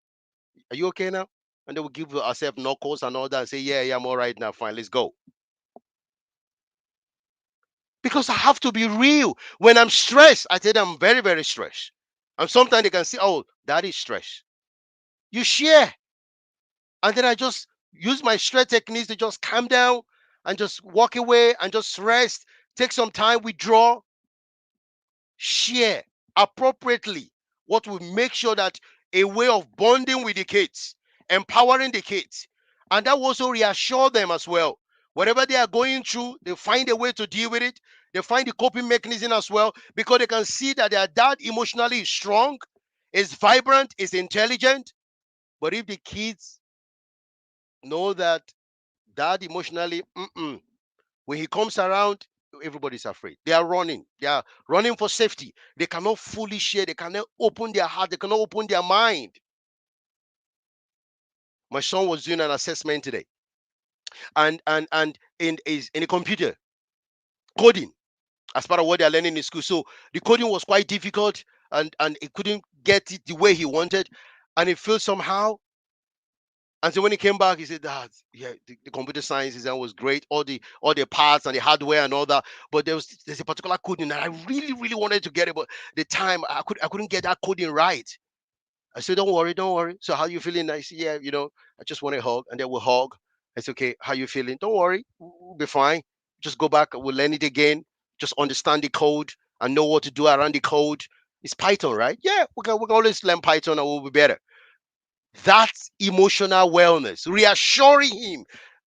Are you okay now?" And they will give ourselves knuckles and all that, and say, "Yeah, yeah, I'm all right now. Fine, let's go." Because I have to be real. When I'm stressed, I tell them I'm very, very stressed, and sometimes they can say, "Oh, that is stress." You share. And then I just use my stress techniques to just calm down and just walk away and just rest, take some time, withdraw, share appropriately what will make sure that a way of bonding with the kids, empowering the kids, and that will also reassure them as well. Whatever they are going through, they find a way to deal with it. They find the coping mechanism as well because they can see that their dad emotionally is strong, is vibrant, is intelligent. But if the kids know that dad emotionally, when he comes around, everybody's afraid. They are running. They are running for safety. They cannot fully share. They cannot open their heart. They cannot open their mind. My son was doing an assessment today, and in a computer coding as part of what they're learning in school. So the coding was quite difficult, and he couldn't get it the way he wanted, and he feels somehow. And so when he came back, he said, "Dad, yeah, the computer science exam was great, all the parts and the hardware and all that. But there's a particular coding that I really, really wanted to get it, but the time I couldn't get that coding right." I said, "Don't worry, don't worry. So how you feeling?" I said, "Yeah, I just want a hug," and they will hug. I said, "Okay, how you feeling? Don't worry, we'll be fine. Just go back, we'll learn it again. Just understand the code and know what to do around the code. It's Python, right? Yeah, we can always learn Python and we'll be better." That's emotional wellness, reassuring him,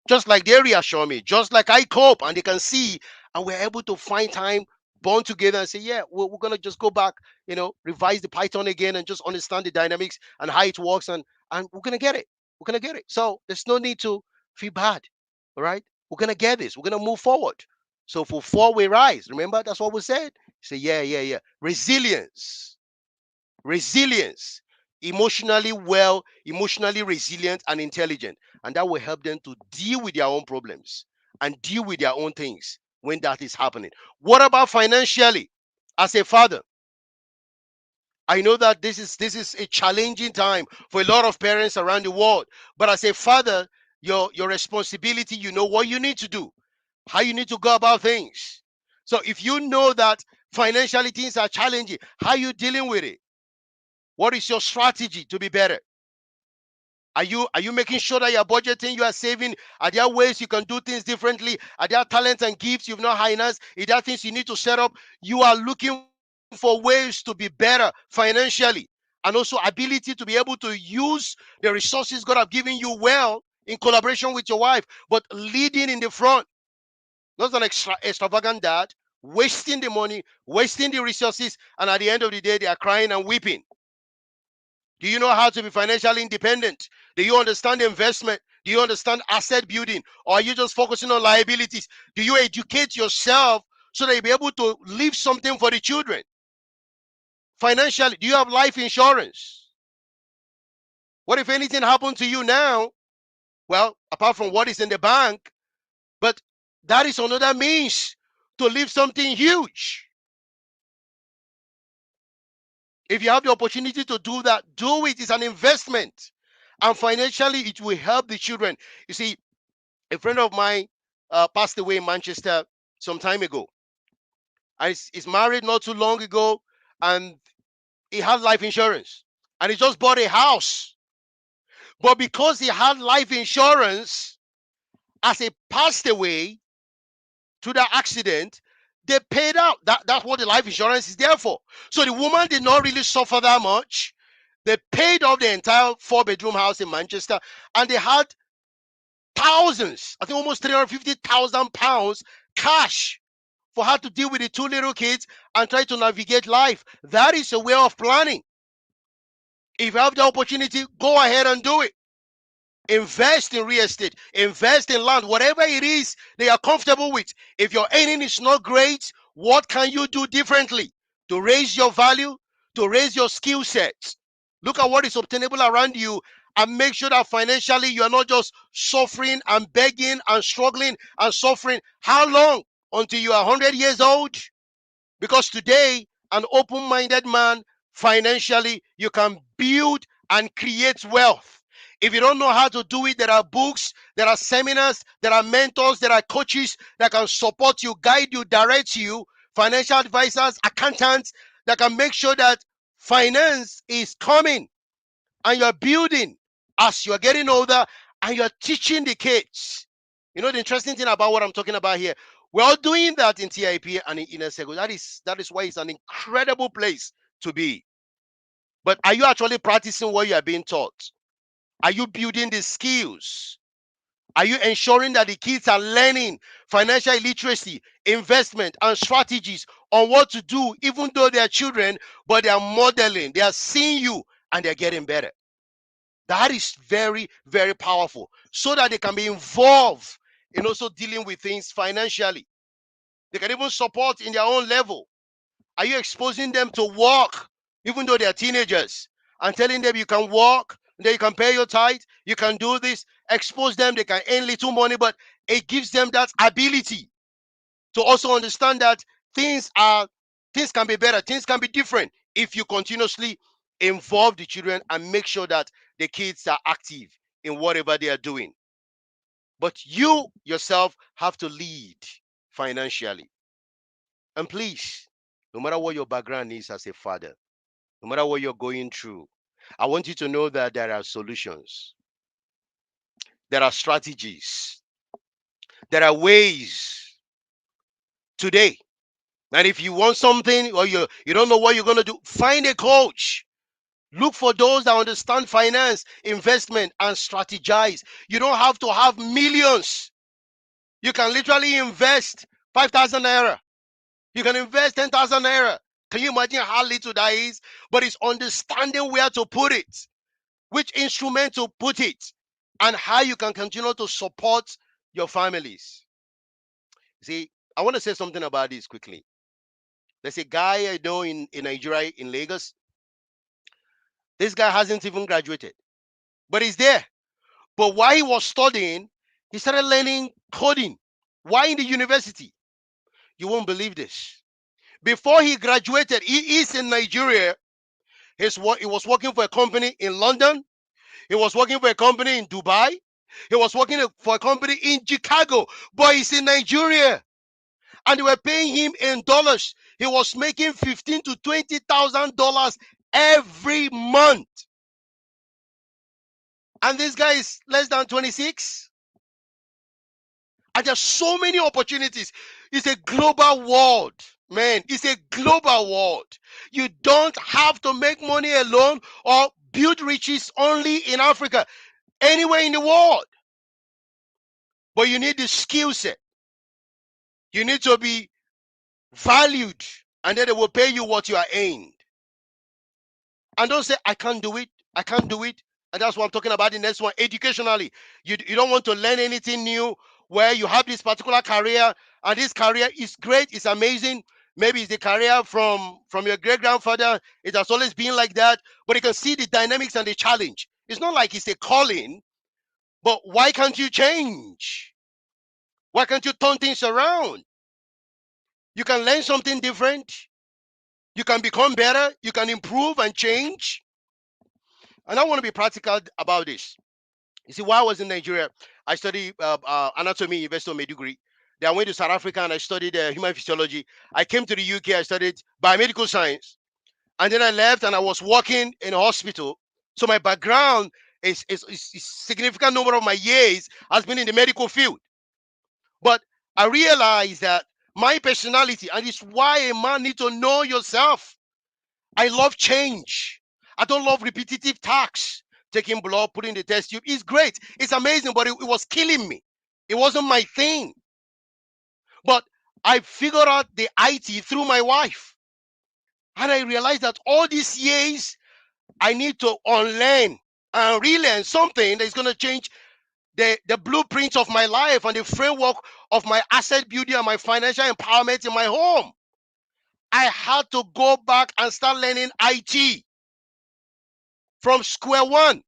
just like they reassure me, just like I cope, and they can see, and we're able to find time, bond together, and say, "Yeah, we're gonna just go back, revise the Python again, and just understand the dynamics and how it works, and we're gonna get it. We're gonna get it. So there's no need to feel bad. All right, we're gonna get this. We're gonna move forward. So for fall we rise. Remember, that's what we said. Say, yeah, yeah, yeah. Resilience, emotionally well, emotionally resilient and intelligent, and that will help them to deal with their own problems and deal with their own things when that is happening. What about financially? As a father, I know that this is a challenging time for a lot of parents around the world, but as a father, your responsibility, you know what you need to do, how you need to go about things. So if you know that financially things are challenging, how are you dealing with it? What is your strategy to be better? Are you making sure that you're budgeting, you are saving? Are there ways you can do things differently? Are there talents and gifts you've not harnessed? Are there things you need to set up? You are looking for ways to be better financially, and also ability to be able to use the resources God have given you well in collaboration with your wife, but leading in the front. Not an extravagant dad, wasting the money, wasting the resources, and at the end of the day, they are crying and weeping. Do you know how to be financially independent? Do you understand investment? Do you understand asset building? Or are you just focusing on liabilities? Do you educate yourself so that you'll be able to leave something for the children? financially? Do you have life insurance? What if anything happened to you now? Well, apart from what is in the bank, but that is another means to leave something huge. If you have the opportunity to do that, do it. It's an investment. And financially, it will help the children. You see, a friend of mine passed away in Manchester some time ago. And he's married not too long ago. And he had life insurance. And he just bought a house. But because he had life insurance, as he passed away to that accident, they paid out. That's what the life insurance is there for. So the woman did not really suffer that much. They paid off the entire 4-bedroom house in Manchester, and they had thousands, I think almost £350,000 cash for her to deal with the 2 little kids and try to navigate life. That is a way of planning. If you have the opportunity, go ahead and do it. Invest in real estate, invest in land, whatever it is they are comfortable with. If your earning is not great, what can you do differently to raise your value, to raise your skill sets? Look at what is obtainable around you and make sure that financially you are not just suffering and begging and struggling and suffering. How long? Until you are 100 years old? Because today, an open-minded man, financially, you can build and create wealth. If you don't know how to do it, there are books, there are seminars, there are mentors, there are coaches that can support you, guide you, direct you, financial advisors, accountants that can make sure that finance is coming and you're building as you're getting older and you're teaching the kids. You know the interesting thing about what I'm talking about here? We're all doing that in TIP and in Inner Circle. That is why it's an incredible place to be. But are you actually practicing what you are being taught? Are you building the skills? Are you ensuring that the kids are learning financial literacy, investment, and strategies on what to do, even though they are children, but they are modeling, they are seeing you, and they're getting better? That is very, very powerful so that they can be involved in also dealing with things financially. They can even support in their own level. Are you exposing them to work, even though they are teenagers, and telling them you can work, that you can pay your tithe, you can do this? Expose them, they can earn little money, but it gives them that ability to also understand that things can be better, things can be different if you continuously involve the children and make sure that the kids are active in whatever they are doing. But you yourself have to lead financially. And please, no matter what your background is as a father, no matter what you're going through, I want you to know that there are solutions, there are strategies, there are ways today. And if you want something or you don't know what you're going to do, find a coach. Look for those that understand finance, investment, and strategize. You don't have to have millions. You can literally invest 5,000 naira. You can invest 10,000 naira. Can you imagine how little that is? But it's understanding where to put it, which instrument to put it, and how you can continue to support your families. See, I want to say something about this quickly. There's a guy I know in Nigeria, in Lagos. This guy hasn't even graduated, but he's there. But while he was studying, he started learning coding. Why in the university? You won't believe this. Before he graduated, he is in Nigeria. He was working for a company in London. He was working for a company in Dubai. He was working for a company in Chicago. But he's in Nigeria, and they were paying him in dollars. He was making $15,000 to $20,000 every month. And this guy is less than 26. And there's so many opportunities. It's a global world, man. It's a global world. You don't have to make money alone or build riches only in Africa, anywhere in the world. But you need the skill set. You need to be valued, and then they will pay you what you are earned. And don't say, I can't do it. I can't do it. And that's what I'm talking about the next one. Educationally, you don't want to learn anything new where you have this particular career, and this career is great, it's amazing. Maybe it's the career from your great grandfather. It has always been like that, but you can see the dynamics and the challenge. It's not like it's a calling, but why can't you change? Why can't you turn things around? You can learn something different. You can become better. You can improve and change. And I want to be practical about this. You see, while I was in Nigeria, I studied anatomy, University of Maiduguri. Then I went to South Africa and I studied human physiology. I came to the UK, I studied biomedical science. And then I left and I was working in a hospital. So my background is significant number of my years has been in the medical field. But I realized that my personality, and it's why a man needs to know yourself. I love change. I don't love repetitive tasks. Taking blood, putting the test tube is great. It's amazing, but it was killing me. It wasn't my thing. But I figured out the IT through my wife. And I realized that all these years, I need to unlearn and relearn something that's going to change the blueprint of my life and the framework of my asset building and my financial empowerment in my home. I had to go back and start learning IT from square one.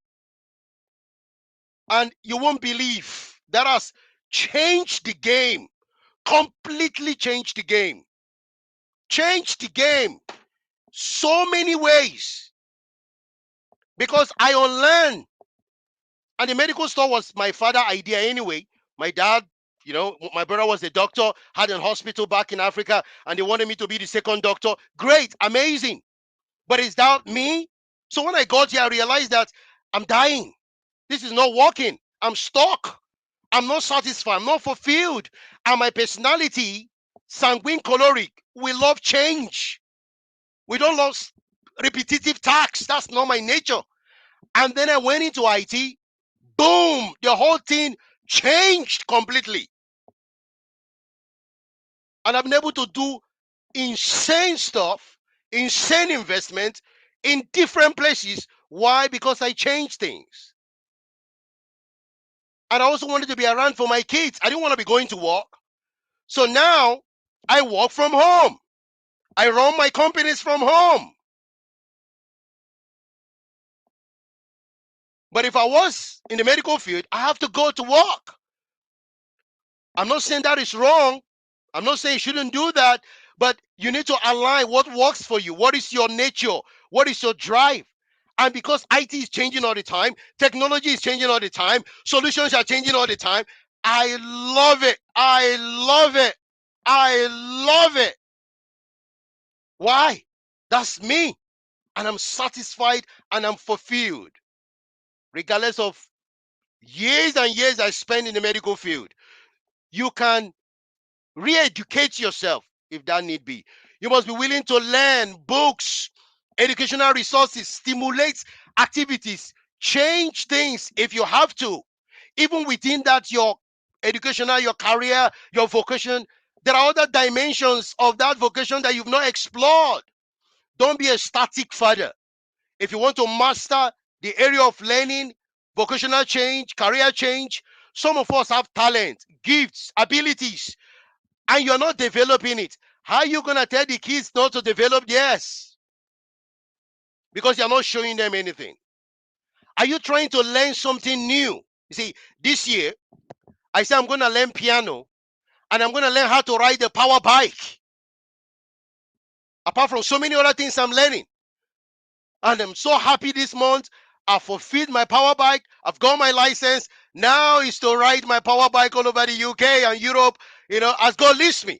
And you won't believe that has changed the game, completely changed the game, changed the game so many ways because I unlearned. And the medical store was my father's idea anyway. My dad, my brother was a doctor, had a hospital back in Africa, and they wanted me to be the second doctor. Great, amazing. But is that me? So when I got here, I realized that I'm dying. This is not working. I'm stuck. I'm not satisfied. I'm not fulfilled. And my personality, sanguine choleric, we love change. We don't love repetitive tasks. That's not my nature. And then I went into IT. Boom! The whole thing changed completely. And I've been able to do insane stuff, insane investment in different places. Why? Because I changed things. And I also wanted to be around for my kids. I didn't want to be going to work. So now I work from home. I run my companies from home. But if I was in the medical field, I have to go to work. I'm not saying that is wrong. I'm not saying you shouldn't do that, but you need to align what works for you. What is your nature? What is your drive? And because IT is changing all the time, technology is changing all the time, solutions are changing all the time, I love it. I love it. I love it. Why? That's me. And I'm satisfied and I'm fulfilled. Regardless of years and years I spend in the medical field, you can re-educate yourself if that need be. You must be willing to learn books, educational resources, stimulate activities, change things if you have to. Even within that, your educational, your career, your vocation, there are other dimensions of that vocation that you've not explored. Don't be a static father. If you want to master the area of learning, vocational change, career change, some of us have talent, gifts, abilities, and you're not developing it. How are you going to tell the kids not to develop theirs? Because you're not showing them anything. Are you trying to learn something new? You see, this year, I said I'm going to learn piano and I'm going to learn how to ride a power bike. Apart from so many other things I'm learning. And I'm so happy this month. I fulfilled my power bike. I've got my license. Now is to ride my power bike all over the UK and Europe, as God leads me.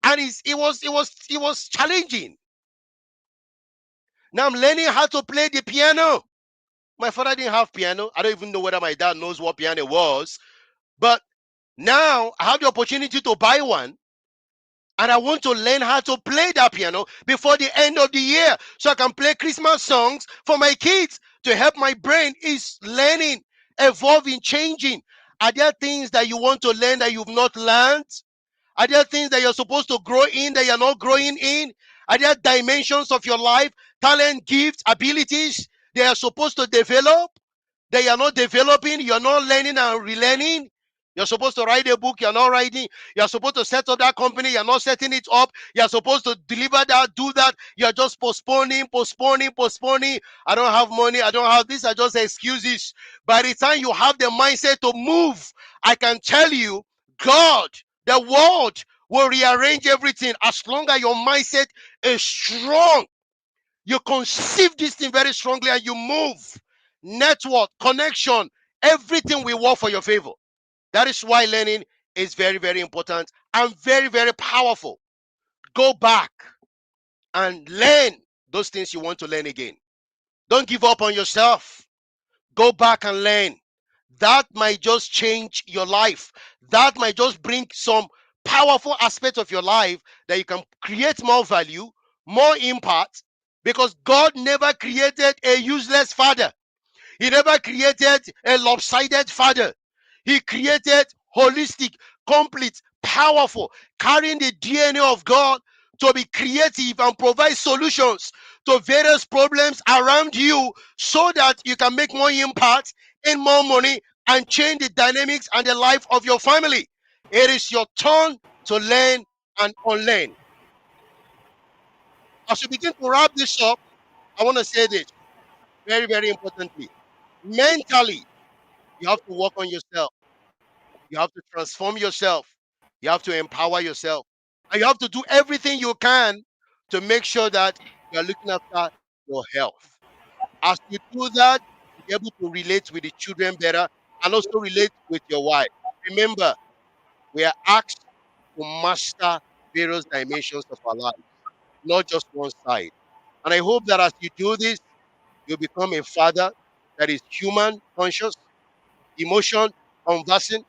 And it was challenging. Now I'm learning how to play the piano. My father didn't have piano. I don't even know whether my dad knows what piano was. But now I have the opportunity to buy one. And I want to learn how to play that piano before the end of the year so I can play Christmas songs for my kids to help my brain is learning, evolving, changing. Are there things that you want to learn that you've not learned? Are there things that you're supposed to grow in that you're not growing in? Are there dimensions of your life, talent, gifts, abilities they are supposed to develop that you're not developing, you're not learning and relearning? You're supposed to write a book, you're not writing. You're supposed to set up that company, you're not setting it up. You're supposed to deliver that, do that. You're just postponing, postponing, postponing. I don't have money, I don't have this, are just excuses. By the time you have the mindset to move, I can tell you, God, the world will rearrange everything as long as your mindset is strong. You conceive this thing very strongly and you move. Network, connection, everything will work for your favor. That is why learning is very, very important and very, very powerful. Go back and learn those things you want to learn again. Don't give up on yourself. Go back and learn. That might just change your life. That might just bring some powerful aspect of your life that you can create more value, more impact, because God never created a useless father. He never created a lopsided father. He created holistic, complete, powerful, carrying the DNA of God to be creative and provide solutions to various problems around you so that you can make more impact, earn more money, and change the dynamics and the life of your family. It is your turn to learn and unlearn. As we begin to wrap this up, I want to say this very, very importantly. Mentally, you have to work on yourself. You have to transform yourself. You have to empower yourself. And you have to do everything you can to make sure that you're looking after your health. As you do that, you'll be able to relate with the children better and also relate with your wife. Remember, we are asked to master various dimensions of our life, not just one side. And I hope that as you do this, you become a father that is human conscious, emotion conversing,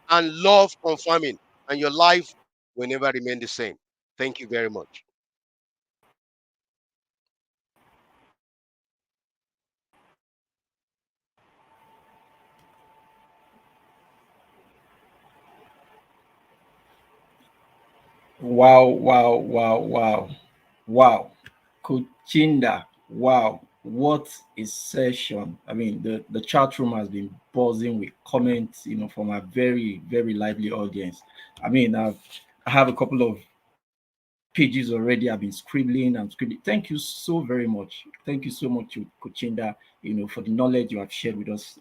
and love confirming, and your life will never remain the same. Thank you very much. Wow, wow, wow, wow, wow. Kuchinda, wow. What a session. I mean, the chat room has been buzzing with comments, from a very, very lively audience. I mean, I have a couple of pages already. I've been scribbling and scribbling. Thank you so very much. Thank you so much, Kuchinda, for the knowledge you have shared with us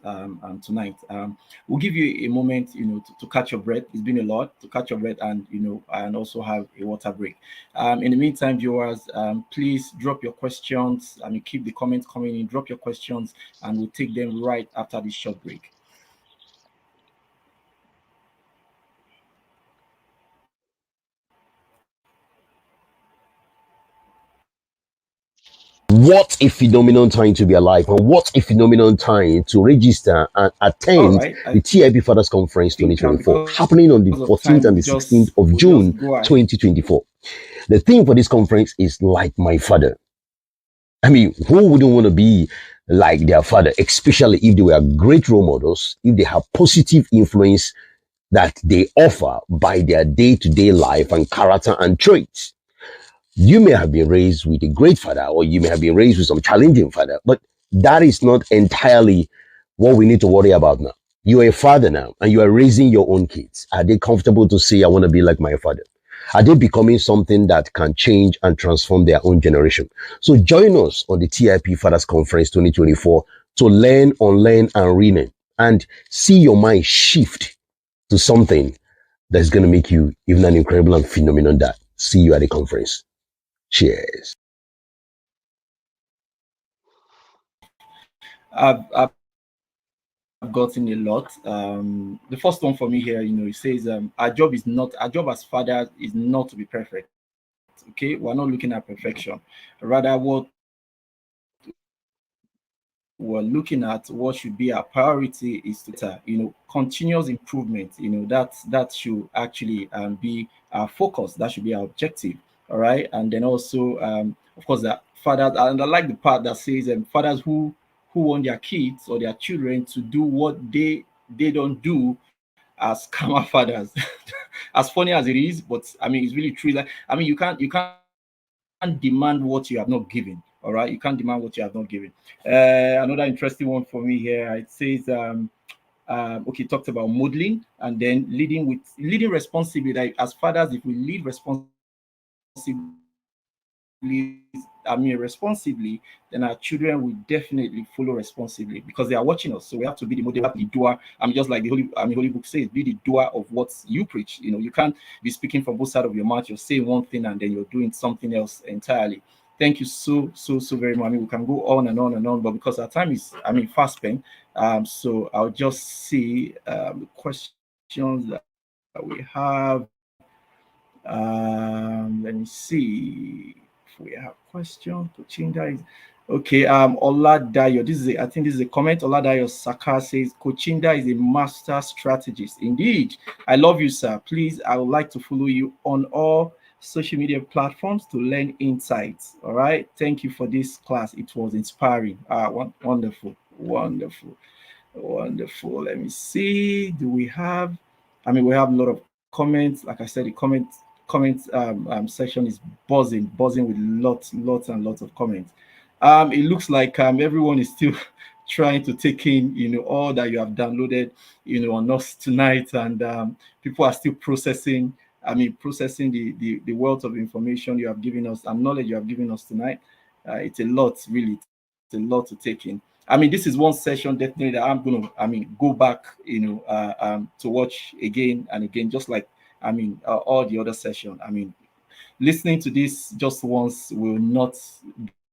tonight. We'll give you a moment, to catch your breath. It's been a lot to catch your breath and, and also have a water break. In the meantime, viewers, please drop your questions. I mean, keep the comments coming in. Drop your questions, and we'll take them right after this short break. What a phenomenal time to be alive, and what a phenomenal time to register and All attend right. the I TIP Fathers Conference think 2024 because happening on the of 14th time, and the 16th of we'll just June go ahead. 2024. The theme for this conference is like my father. I mean, who wouldn't want to be like their father, especially if they were great role models, if they have positive influence that they offer by their day-to-day life and character and traits. You may have been raised with a great father, or you may have been raised with some challenging father, but that is not entirely what we need to worry about now. You are a father now, and you are raising your own kids. Are they comfortable to say, I want to be like my father? Are they becoming something that can change and transform their own generation? So join us on the TIP Fathers Conference 2024 to learn, unlearn, and relearn, and see your mind shift to something that's going to make you even an incredible and phenomenal dad. See you at the conference. Cheers. I've gotten a lot. The first one for me here, it says our job as fathers is not to be perfect. Okay, we're not looking at perfection. Rather, what we're looking at, what should be our priority, is to continuous improvement. That should actually be our focus. That should be our objective. All right, and then also, of course, the fathers. And I like the part that says, fathers who want their kids or their children to do what they don't do as scammer fathers. As funny as it is, but I mean, it's really true. Like, I mean, you can't demand what you have not given. All right, you can't demand what you have not given. Another interesting one for me here. It says, okay, talked about modeling, and then leading responsibly. Like as fathers, if we lead responsibly, then our children will definitely follow responsibly because they are watching us. So we have to be the model, the doer. Just like the Holy Book says, be the doer of what you preach. You can't be speaking from both sides of your mouth. You're saying one thing and then you're doing something else entirely. Thank you so very much. We can go on and on and on, but because our time is, fast spent, so I'll just see questions that we have. Let me see if we have questions. Kochinda is okay. Oladayo, I think this is a comment. Oladayo Saka says Kochinda is a master strategist. Indeed, I love you, sir. Please, I would like to follow you on all social media platforms to learn insights. All right. Thank you for this class. It was inspiring. Wonderful, wonderful, wonderful. Let me see. Do we have? We have a lot of comments. Like I said, the comments section is buzzing with lots and lots of comments. It looks like everyone is still trying to take in all that you have downloaded on us tonight, and people are still processing. Processing the wealth of information you have given us and knowledge you have given us tonight. It's a lot, really. It's a lot to take in. This is one session definitely that I'm gonna, go back, to watch again and again, just like all the other session. Listening to this just once will not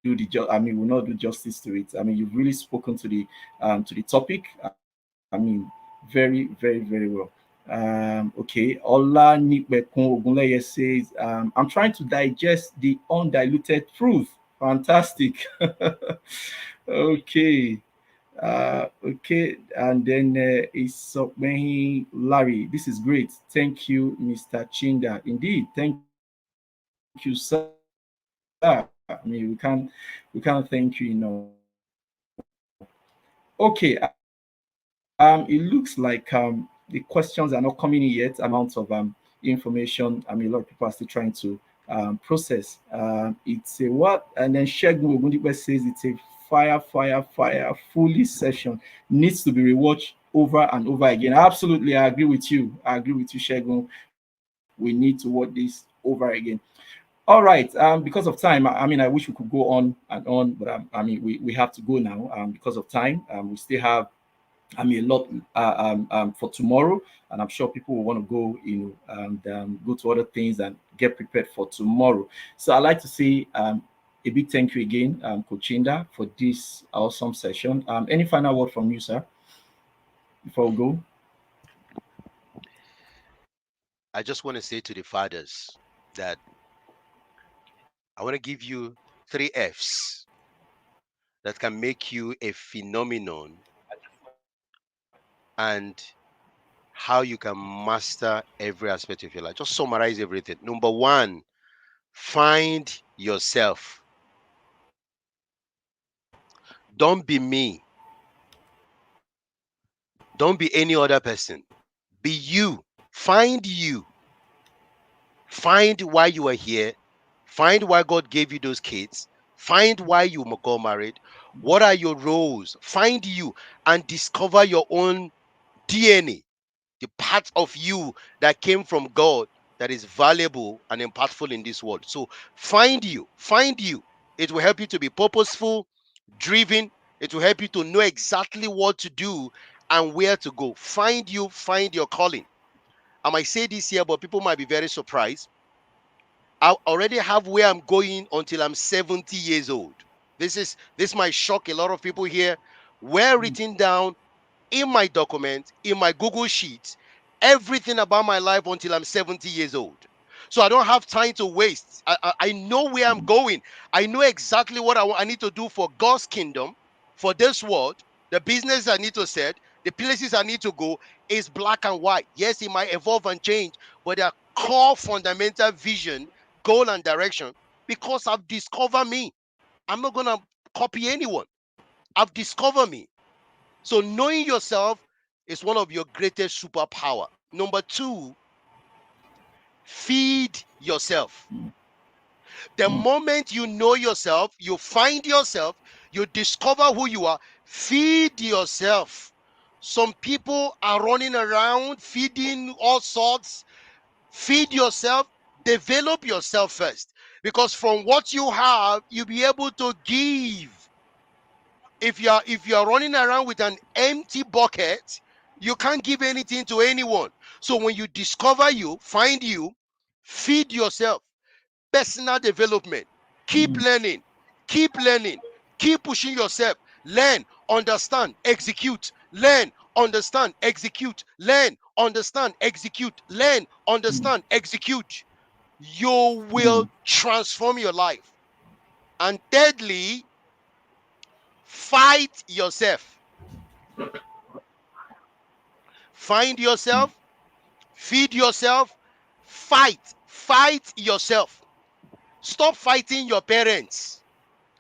will not do justice to it. You've really spoken to the topic. Very, very, very well. Okay. Ola Nipekun Ogunleye says, I'm trying to digest the undiluted truth. Fantastic. Okay. Okay, and then Isokmehi Larry. This is great. Thank you, Mr. Chinda. Indeed, thank you, sir. We can't thank you enough. Okay. It looks like the questions are not coming in yet. Amount of information. A lot of people are still trying to process. It's a what? And then Shegun Ogundipe says it's a fire, fully session. Needs to be rewatched over and over again. Absolutely, I agree with you. Shegun. We need to watch this over again. All right. Because of time, I wish we could go on and on, but we have to go now because of time. We still have a lot for tomorrow, and I'm sure people will want to go, and go to other things and get prepared for tomorrow. So I'd like to say a big thank you again, Coach Inda, for this awesome session. Any final word from you, sir, before we go? I just want to say to the fathers that I want to give you 3 F's that can make you a phenomenon and how you can master every aspect of your life. Just summarize everything. Number 1, find yourself. Don't be me. Don't be any other person. Be you. Find you. Find why you are here. Find why God gave you those kids. Find why you got married. What are your roles? Find you and discover your own DNA, the part of you that came from God that is valuable and impactful in this world. So find you. Find you. It will help you to be purposeful, driven. It will help you to know exactly what to do and where to go. Find you. Find your calling. I might say this here, but people might be very surprised. I already have where I'm going until I'm 70 years old. This might shock a lot of people here. Where written down in my document, in my Google Sheets, everything about my life until I'm 70 years old. So I don't have time to waste. I know where I'm going. I know exactly what I need to do for God's kingdom, for this world, the business I need to set, the places I need to go is black and white. Yes, it might evolve and change, but there are core fundamental vision, goal, and direction because I've discovered me. I'm not going to copy anyone. I've discovered me. So knowing yourself is one of your greatest superpower. Number 2, feed yourself. The moment you know yourself, you find yourself, you discover who you are, feed yourself Some people are running around feeding all sorts. Feed yourself, develop yourself first. Because from what you have, you'll be able to give. If you're running around with an empty bucket, you can't give anything to anyone. So when you discover you, find you, feed yourself. Personal development. Keep learning. Keep learning. Keep pushing yourself. Learn, understand, execute. Learn, understand, execute. Learn, understand, execute. Learn, understand, execute. You will transform your life. And thirdly, fight yourself. Find yourself, feed yourself, fight. Fight yourself. Stop fighting your parents.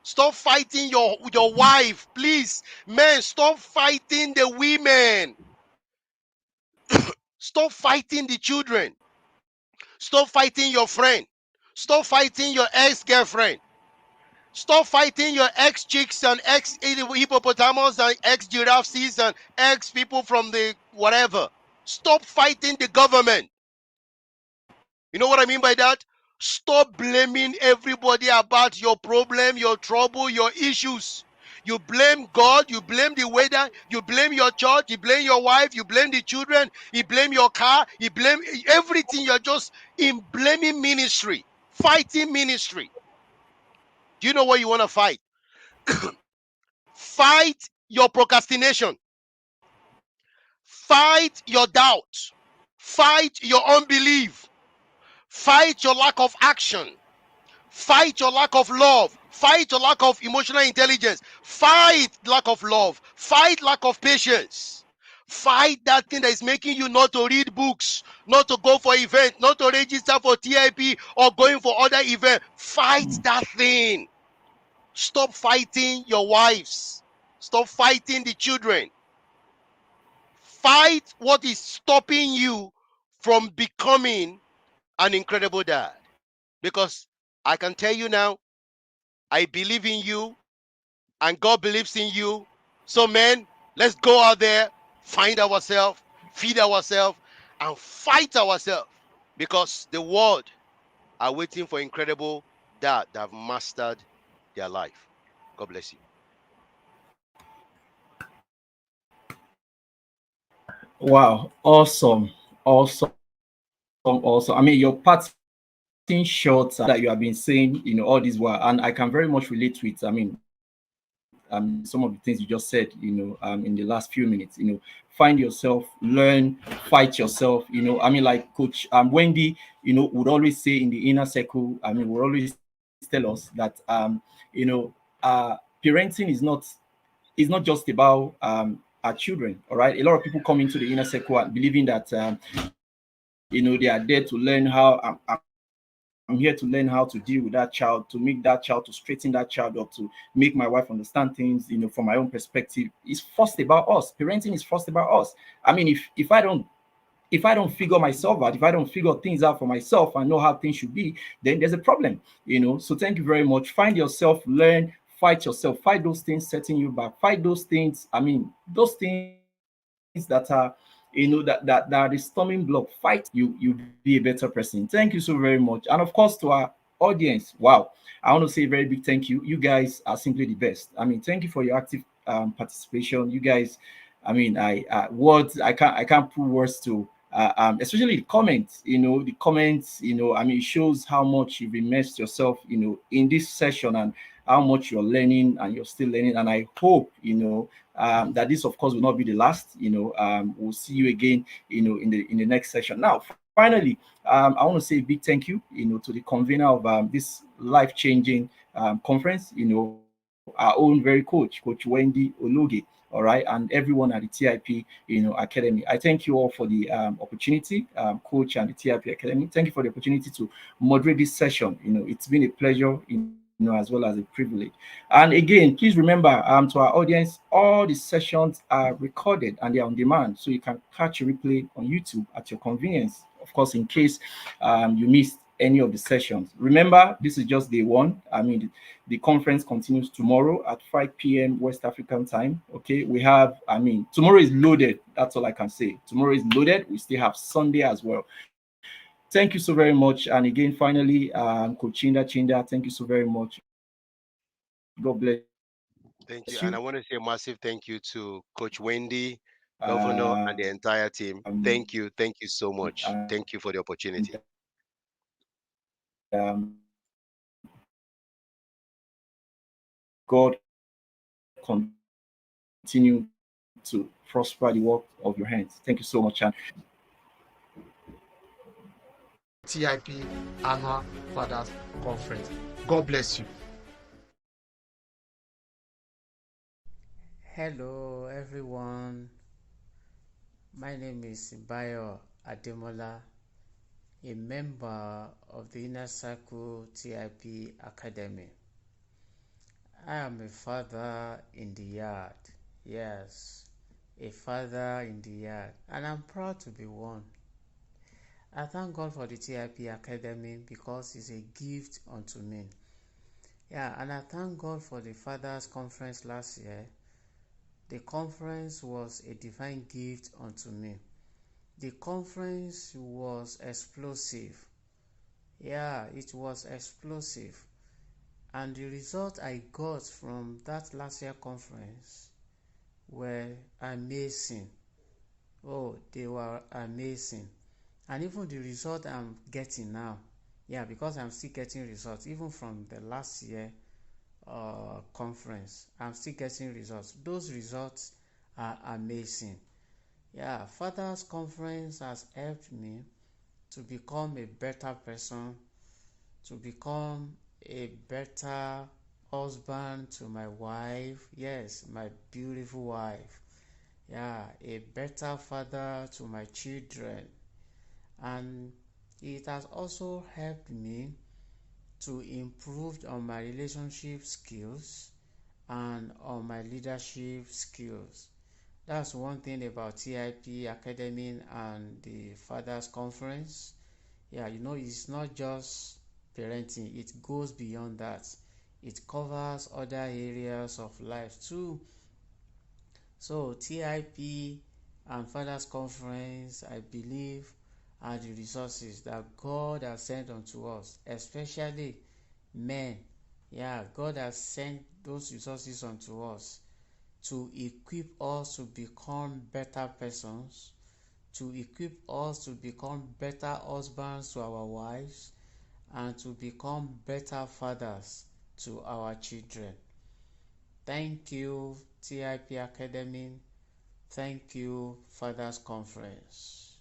Stop fighting your wife, please. Men, stop fighting the women. Stop fighting the children. Stop fighting your friend. Stop fighting your ex-girlfriend. Stop fighting your ex-chicks and ex-hippopotamus and ex-giraffes and ex-people from the whatever. Stop fighting the government. You know what I mean by that? Stop blaming everybody about your problem, your trouble, your issues. You blame God, you blame the weather, you blame your church, you blame your wife, you blame the children, you blame your car, you blame everything. You're just in blaming ministry, fighting ministry. Do you know what you want to fight? Fight your procrastination, fight your doubt, fight your unbelief, fight your lack of action. Fight your lack of love. Fight your lack of emotional intelligence. Fight lack of love. Fight lack of patience. Fight that thing that is making you not to read books, not to go for events, not to register for TIP or going for other events. Fight that thing. Stop fighting your wives. Stop fighting the children. Fight what is stopping you from becoming an incredible dad. Because I can tell you now, I believe in you and God believes in you. So, men, let's go out there, find ourselves, feed ourselves, and fight ourselves because the world are waiting for incredible dad that have mastered their life. God bless you. Wow, awesome, awesome. I mean, your parting shots that you have been saying, all this while, and I can very much relate to it. I mean, some of the things you just said, in the last few minutes, find yourself, learn, fight yourself. I mean, like Coach Wendy, would always say in the inner circle. I mean, would always tell us that, parenting is not just about our children. All right, a lot of people come into the inner circle and believing that they are there to learn how. I'm here to learn how to deal with that child, to make that child, to straighten that child, or to make my wife understand things, from my own perspective. It's first about us. Parenting is first about us. I mean, if I don't figure myself out, if I don't figure things out for myself and know how things should be, then there's a problem. So thank you very much. Find yourself, learn, fight yourself, fight those things setting you back, fight those things. I mean, those things that are, that are the stumbling block. Fight them. You be a better person. Thank you so very much. And of course, to our audience, wow, I want to say a very big thank you. You guys are simply the best. I mean, thank you for your active participation. You guys, I mean, words, I can't put words to, especially the comments. The comments. I mean, it shows how much you've immersed yourself, in this session, and how much you're learning and you're still learning. And I hope, that this, of course, will not be the last. We'll see you again, in the next session. Now, finally, I want to say a big thank you, to the convener of this life-changing conference. Our own very Coach Wendy Ologe. All right, and everyone at the TIP, Academy. I thank you all for the opportunity, Coach and the TIP Academy. Thank you for the opportunity to moderate this session. It's been a pleasure, as well as a privilege. And again, please remember, to our audience, all the sessions are recorded and they are on demand, so you can catch a replay on YouTube at your convenience. Of course, in case you missed any of the sessions. Remember, this is just day one. I mean, the conference continues tomorrow at 5 p.m. West African time. Okay, we have, I mean, tomorrow is loaded. That's all I can say. Tomorrow is loaded. We still have Sunday as well. Thank you so very much. And again, finally, Coach Chinda, thank you so very much. God bless you. Thank you. And I want to say a massive thank you to Coach Wendy, Um, Governor, and the entire team. Thank you. Thank you so and, much. Thank you for the opportunity. God continue to prosper the work of your hands. Thank you so much. And TIP Annual Fathers Conference. God bless you. Hello everyone, my name is Bayo Ademola, a member of the Inner Circle TIP Academy. I am a father in the yard, yes, a father in the yard, and I'm proud to be one. I thank God for the TIP Academy because it's a gift unto me. Yeah, and I thank God for the Fathers Conference last year. The conference was a divine gift unto me. The conference was explosive. Yeah, it was explosive. And the result I got from that last year conference were amazing. Oh, they were amazing. And even the result I'm getting now, yeah, because I'm still getting results, even from the last year conference, I'm still getting results. Those results are amazing. Yeah, Fathers Conference has helped me to become a better person, to become a better husband to my wife. Yes, my beautiful wife. Yeah, a better father to my children. And it has also helped me to improve on my relationship skills and on my leadership skills. That's one thing about TIP Academy and the Fathers Conference. Yeah, it's not just parenting, it goes beyond that. It covers other areas of life too. So TIP and Fathers Conference, I believe, are the resources that God has sent unto us, especially men. Yeah, God has sent those resources unto us to equip us to become better persons, to equip us to become better husbands to our wives, and to become better fathers to our children. Thank you, TIP Academy. Thank you, Fathers Conference.